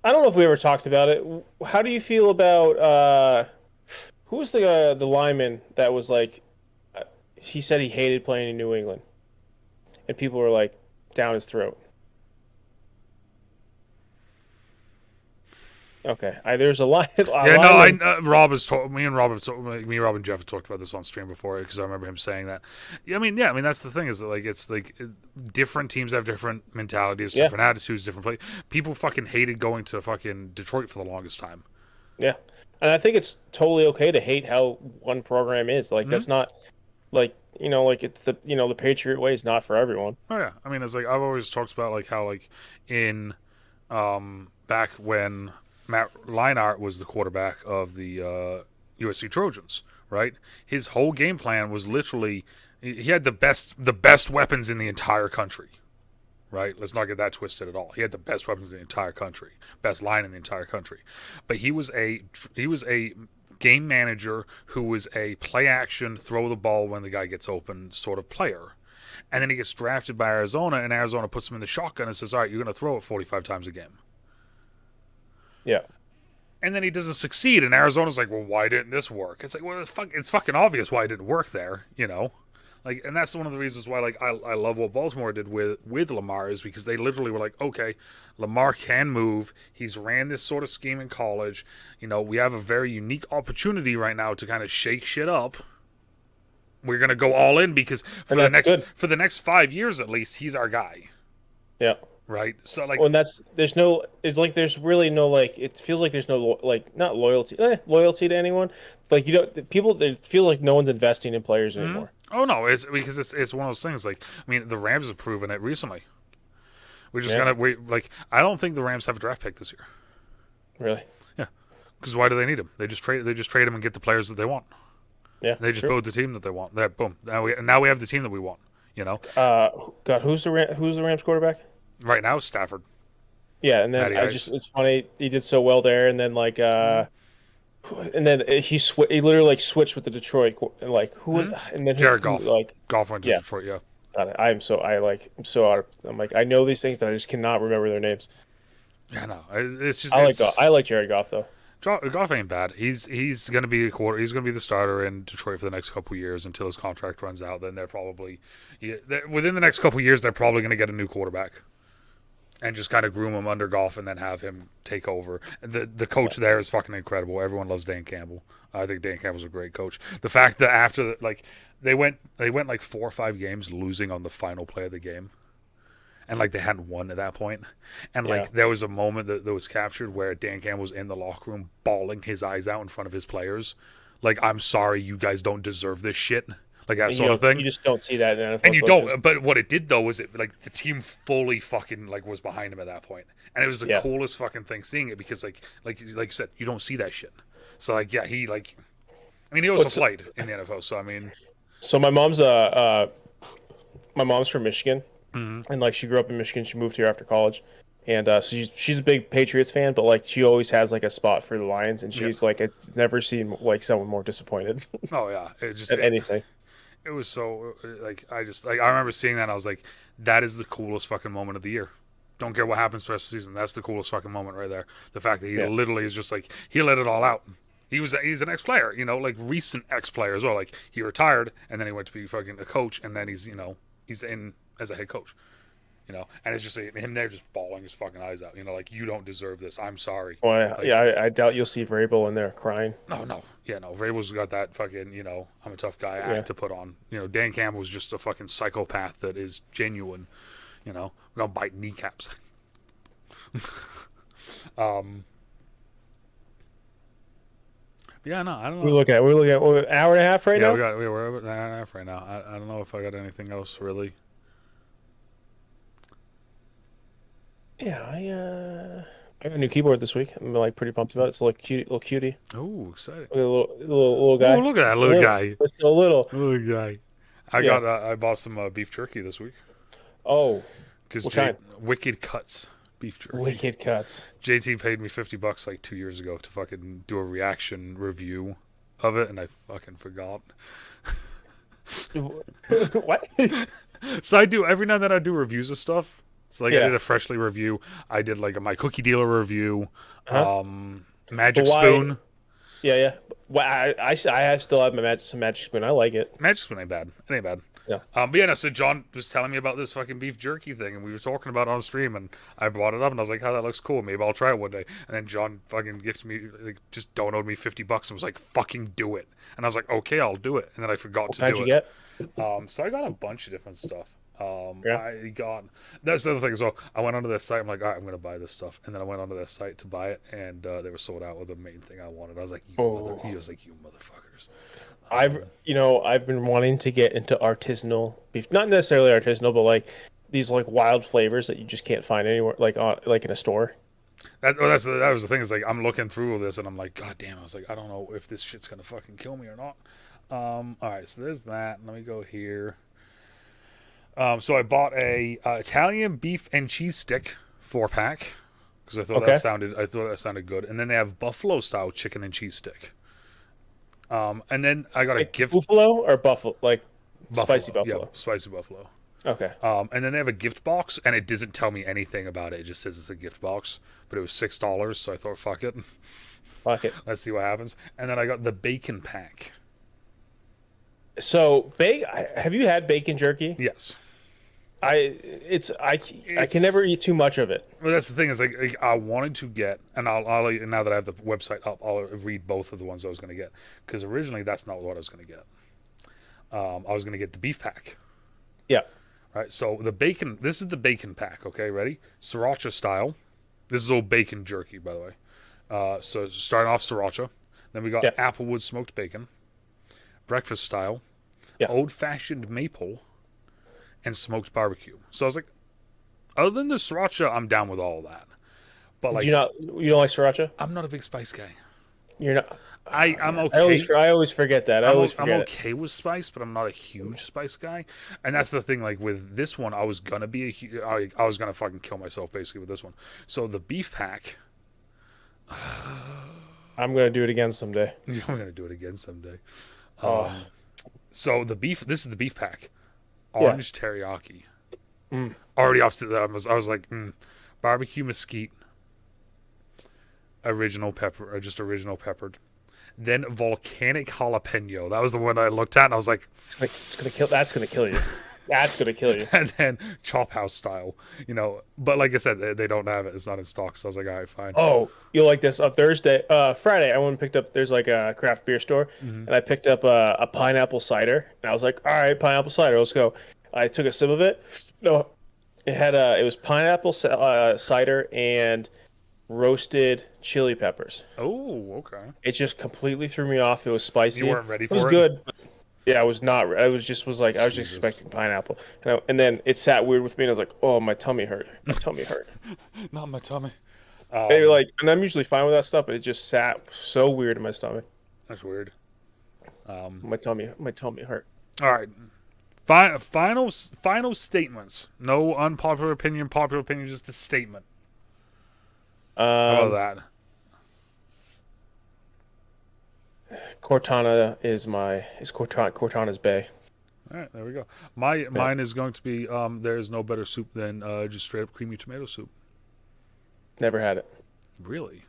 I don't know if we ever talked about it. How do you feel about who's the lineman that was like he said he hated playing in New England, and people were like down his throat. Okay, there's a line. yeah, no, Rob has told me and Rob and Jeff have talked about this on stream before because I remember him saying that. Yeah, I mean, that's the thing is that like it's like different teams have different mentalities, different attitudes, different play. People fucking hated going to fucking Detroit for the longest time. Yeah, and I think it's totally okay to hate how one program is. Like that's not like like it's the Patriot way is not for everyone. Oh yeah, I mean it's like I've always talked about like how like in back when Matt Leinart was the quarterback of the USC Trojans, right? His whole game plan was literally he had the best weapons in the entire country, right? Let's not get that twisted at all. He had the best weapons in the entire country, best line in the entire country, but he was a game manager who was a play action, throw the ball when the guy gets open sort of player. And then he gets drafted by Arizona, and Arizona puts him in the shotgun and says, all right, you're going to throw it 45 times a game. Yeah. And then he doesn't succeed, and Arizona's like, well, why didn't this work? It's like, well, it's fucking obvious why it didn't work there, Like, and that's one of the reasons why, like, I love what Baltimore did with Lamar is because they literally were like, okay, Lamar can move. He's ran this sort of scheme in college. We have a very unique opportunity right now to kind of shake shit up. We're gonna go all in because for the next 5 years at least, he's our guy. Yeah. Right. So like, well, and there's really no like it feels like there's no like not loyalty to anyone. Like people they feel like no one's investing in players anymore. Oh no, it's because it's one of those things. Like I mean, the Rams have proven it recently. We're just gonna wait. Like I don't think the Rams have a draft pick this year. Really? Yeah. Because why do they need him? They just trade them and get the players that they want. Yeah. They just build the team that they want. There, boom. Now we have the team that we want. God, who's the Rams quarterback? Right now, Stafford. Yeah, and then it's funny he did so well there, and then like and then he literally like switched with the Detroit and like who was and then Jared Goff went to Detroit. Yeah. I'm so out of I'm like I know these things that I just cannot remember their names. Yeah, no, it's just I like Jared Goff though. Goff ain't bad. He's gonna be he's gonna be the starter in Detroit for the next couple years until his contract runs out. Then within the next couple years they're probably gonna get a new quarterback, and just kind of groom him under Goff and then have him take over. The coach there is fucking incredible. Everyone loves Dan Campbell. I think Dan Campbell's a great coach. The fact that after they went like 4 or 5 games losing on the final play of the game. And like they hadn't won at that point. And like there was a moment that was captured where Dan Campbell was in the locker room bawling his eyes out in front of his players. Like, I'm sorry, you guys don't deserve this shit. Like that sort of thing. You just don't see that in NFL and you coaches. don't. But what it did though was it like the team fully fucking like was behind him at that point. And it was the coolest fucking thing seeing it because like you said, you don't see that shit. So like he like I mean he also played in the NFL, so I mean So my mom's from Michigan. And like she grew up in Michigan, she moved here after college, and so she's a big Patriots fan, but like she always has like a spot for the Lions, and she's like I've never seen like someone more disappointed. Oh yeah, it just at anything. It was so like I remember seeing that and I was like, that is the coolest fucking moment of the year. Don't care what happens the rest of the season. That's the coolest fucking moment right there. The fact that he literally is just like he let it all out. He's an ex-player, like recent ex-player as well. Like he retired and then he went to be fucking a coach, and then he's in as a head coach, and it's just him there just bawling his fucking eyes out, like, you don't deserve this. I'm sorry. Well, I doubt you'll see Vrabel in there crying. No. Vrabel's got that fucking, I'm a tough guy act to put on. Dan Campbell's just a fucking psychopath that is genuine. We're gonna bite kneecaps. Yeah, no, I don't know. We're looking at an hour and a half right now. We're over an hour and a half right now. I don't know if I got anything else really. Yeah, I got a new keyboard this week. I'm like pretty pumped about it. It's a little cutie. Oh, exciting! A little guy. Oh, look at that little guy. It's so little. Little guy. I bought some beef jerky this week. Oh, because Wicked Cuts beef jerky. Wicked Cuts. JT paid me $50 like 2 years ago to fucking do a reaction review of it, and I fucking forgot. What? So I do every now and then I do reviews of stuff. So like I did a Freshly review. I did like my Cookie Dealer review. Magic Spoon. Yeah. Well, I still have some Magic Spoon. I like it. Magic Spoon ain't bad. It ain't bad. Yeah. But yeah, no, so John was telling me about this fucking beef jerky thing, and we were talking about it on stream, and I brought it up, and I was like, "Oh, that looks cool. Maybe I'll try it one day." And then John fucking gifted me, like, just donated me $50, and was like, "Fucking do it." And I was like, "Okay, I'll do it." And then I forgot to do it. What'd you get? So I got a bunch of different stuff. Yeah. That's the other thing as well. I went onto their site. I'm like, all right, I'm gonna buy this stuff, and then I went onto their site to buy it, and they were sold out with the main thing I wanted. I was like, he was like, you motherfuckers. I've been wanting to get into artisanal beef, not necessarily artisanal, but like these like wild flavors that you just can't find anywhere, like in a store. That was the thing. Is like I'm looking through all this, and I'm like, God damn! I was like, I don't know if this shit's gonna fucking kill me or not. All right, so there's that. Let me go here. So I bought a Italian beef and cheese stick 4-pack because I thought that sounded good. And then they have buffalo style chicken and cheese stick. And then I got a gift buffalo or buffalo, like spicy buffalo. Yeah, spicy buffalo. Okay. And then they have a gift box, and it doesn't tell me anything about it. It just says it's a gift box, but it was $6, so I thought, fuck it. Fuck it. Let's see what happens. And then I got the bacon pack. So, have you had bacon jerky? Yes. I can never eat too much of it. Well, that's the thing is like I wanted to get, and I'll now that I have the website up, I'll read both of the ones I was going to get because originally that's not what I was going to get. I was going to get the beef pack. Yeah. Right. So the bacon. This is the bacon pack. Okay, ready? Sriracha style. This is old bacon jerky, by the way. So starting off sriracha. Then we got applewood smoked bacon. Breakfast style. Yeah. Old fashioned maple. And smoked barbecue. So I was like, other than the sriracha, I'm down with all of that. But like, you don't like sriracha? I'm not a big spice guy. You're not. I'm okay. I always forget that. I'm okay with spice, but I'm not a huge spice guy. And that's the thing. Like with this one, I was gonna be I was gonna fucking kill myself basically with this one. So the beef pack. I'm gonna do it again someday. I'm gonna do it again someday. So the beef. This is the beef pack. Orange teriyaki. Already off to that. I was like, barbecue mesquite, original pepper, or just original peppered. Then volcanic jalapeno. That was the one I looked at, and I was like, It's gonna kill. That's gonna kill you. That's gonna kill you. and then chop house style, But like I said, they don't have it. It's not in stock, so I was like, all right, fine. Oh, you'll like this. Friday, I went and picked up. There's like a craft beer store, and I picked up a pineapple cider, and I was like, all right, pineapple cider, let's go. I took a sip of it. No, it was pineapple cider and roasted chili peppers. Oh, okay. It just completely threw me off. It was spicy. You weren't ready for it. it? Was good. Yeah, I was not. I was just like I was just Jesus. expecting pineapple, and then it sat weird with me, and I was like, oh, my tummy hurt. My tummy hurt. Not my tummy. Maybe like, and I'm usually fine with that stuff, but it just sat so weird in my stomach. That's weird. My tummy hurt. All right. Final statements. No unpopular opinion, popular opinion, just a statement. How about that? Cortana is Cortana's Bay. All right, there we go. Mine is going to be there is no better soup than just straight up creamy tomato soup. Never had it. Really?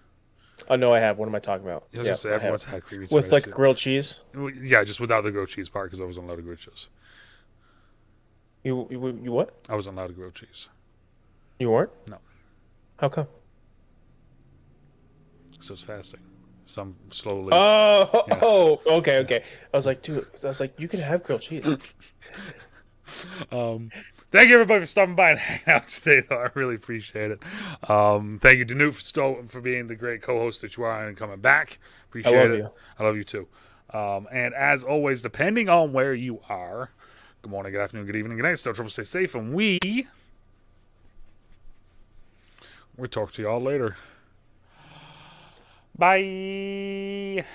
Oh no, I have. What am I talking about? I was gonna say I everyone's have. had creamy tomato With like soup. grilled cheese. Yeah, just without the grilled cheese part because I wasn't allowed to grilled cheese. You what? I wasn't allowed to grilled cheese. You weren't? No. How come? So it's fasting. So I'm slowly. Oh, okay. I was like, dude. I was like, you can have grilled cheese. Thank you everybody for stopping by and hanging out today, though. I really appreciate it. Thank you, DeNutte, for being the great co-host that you are and coming back. Appreciate love it. you. I love you too. And as always, depending on where you are, good morning, good afternoon, good evening, good night. Still trouble, stay safe, and we'll talk to y'all later. Bye.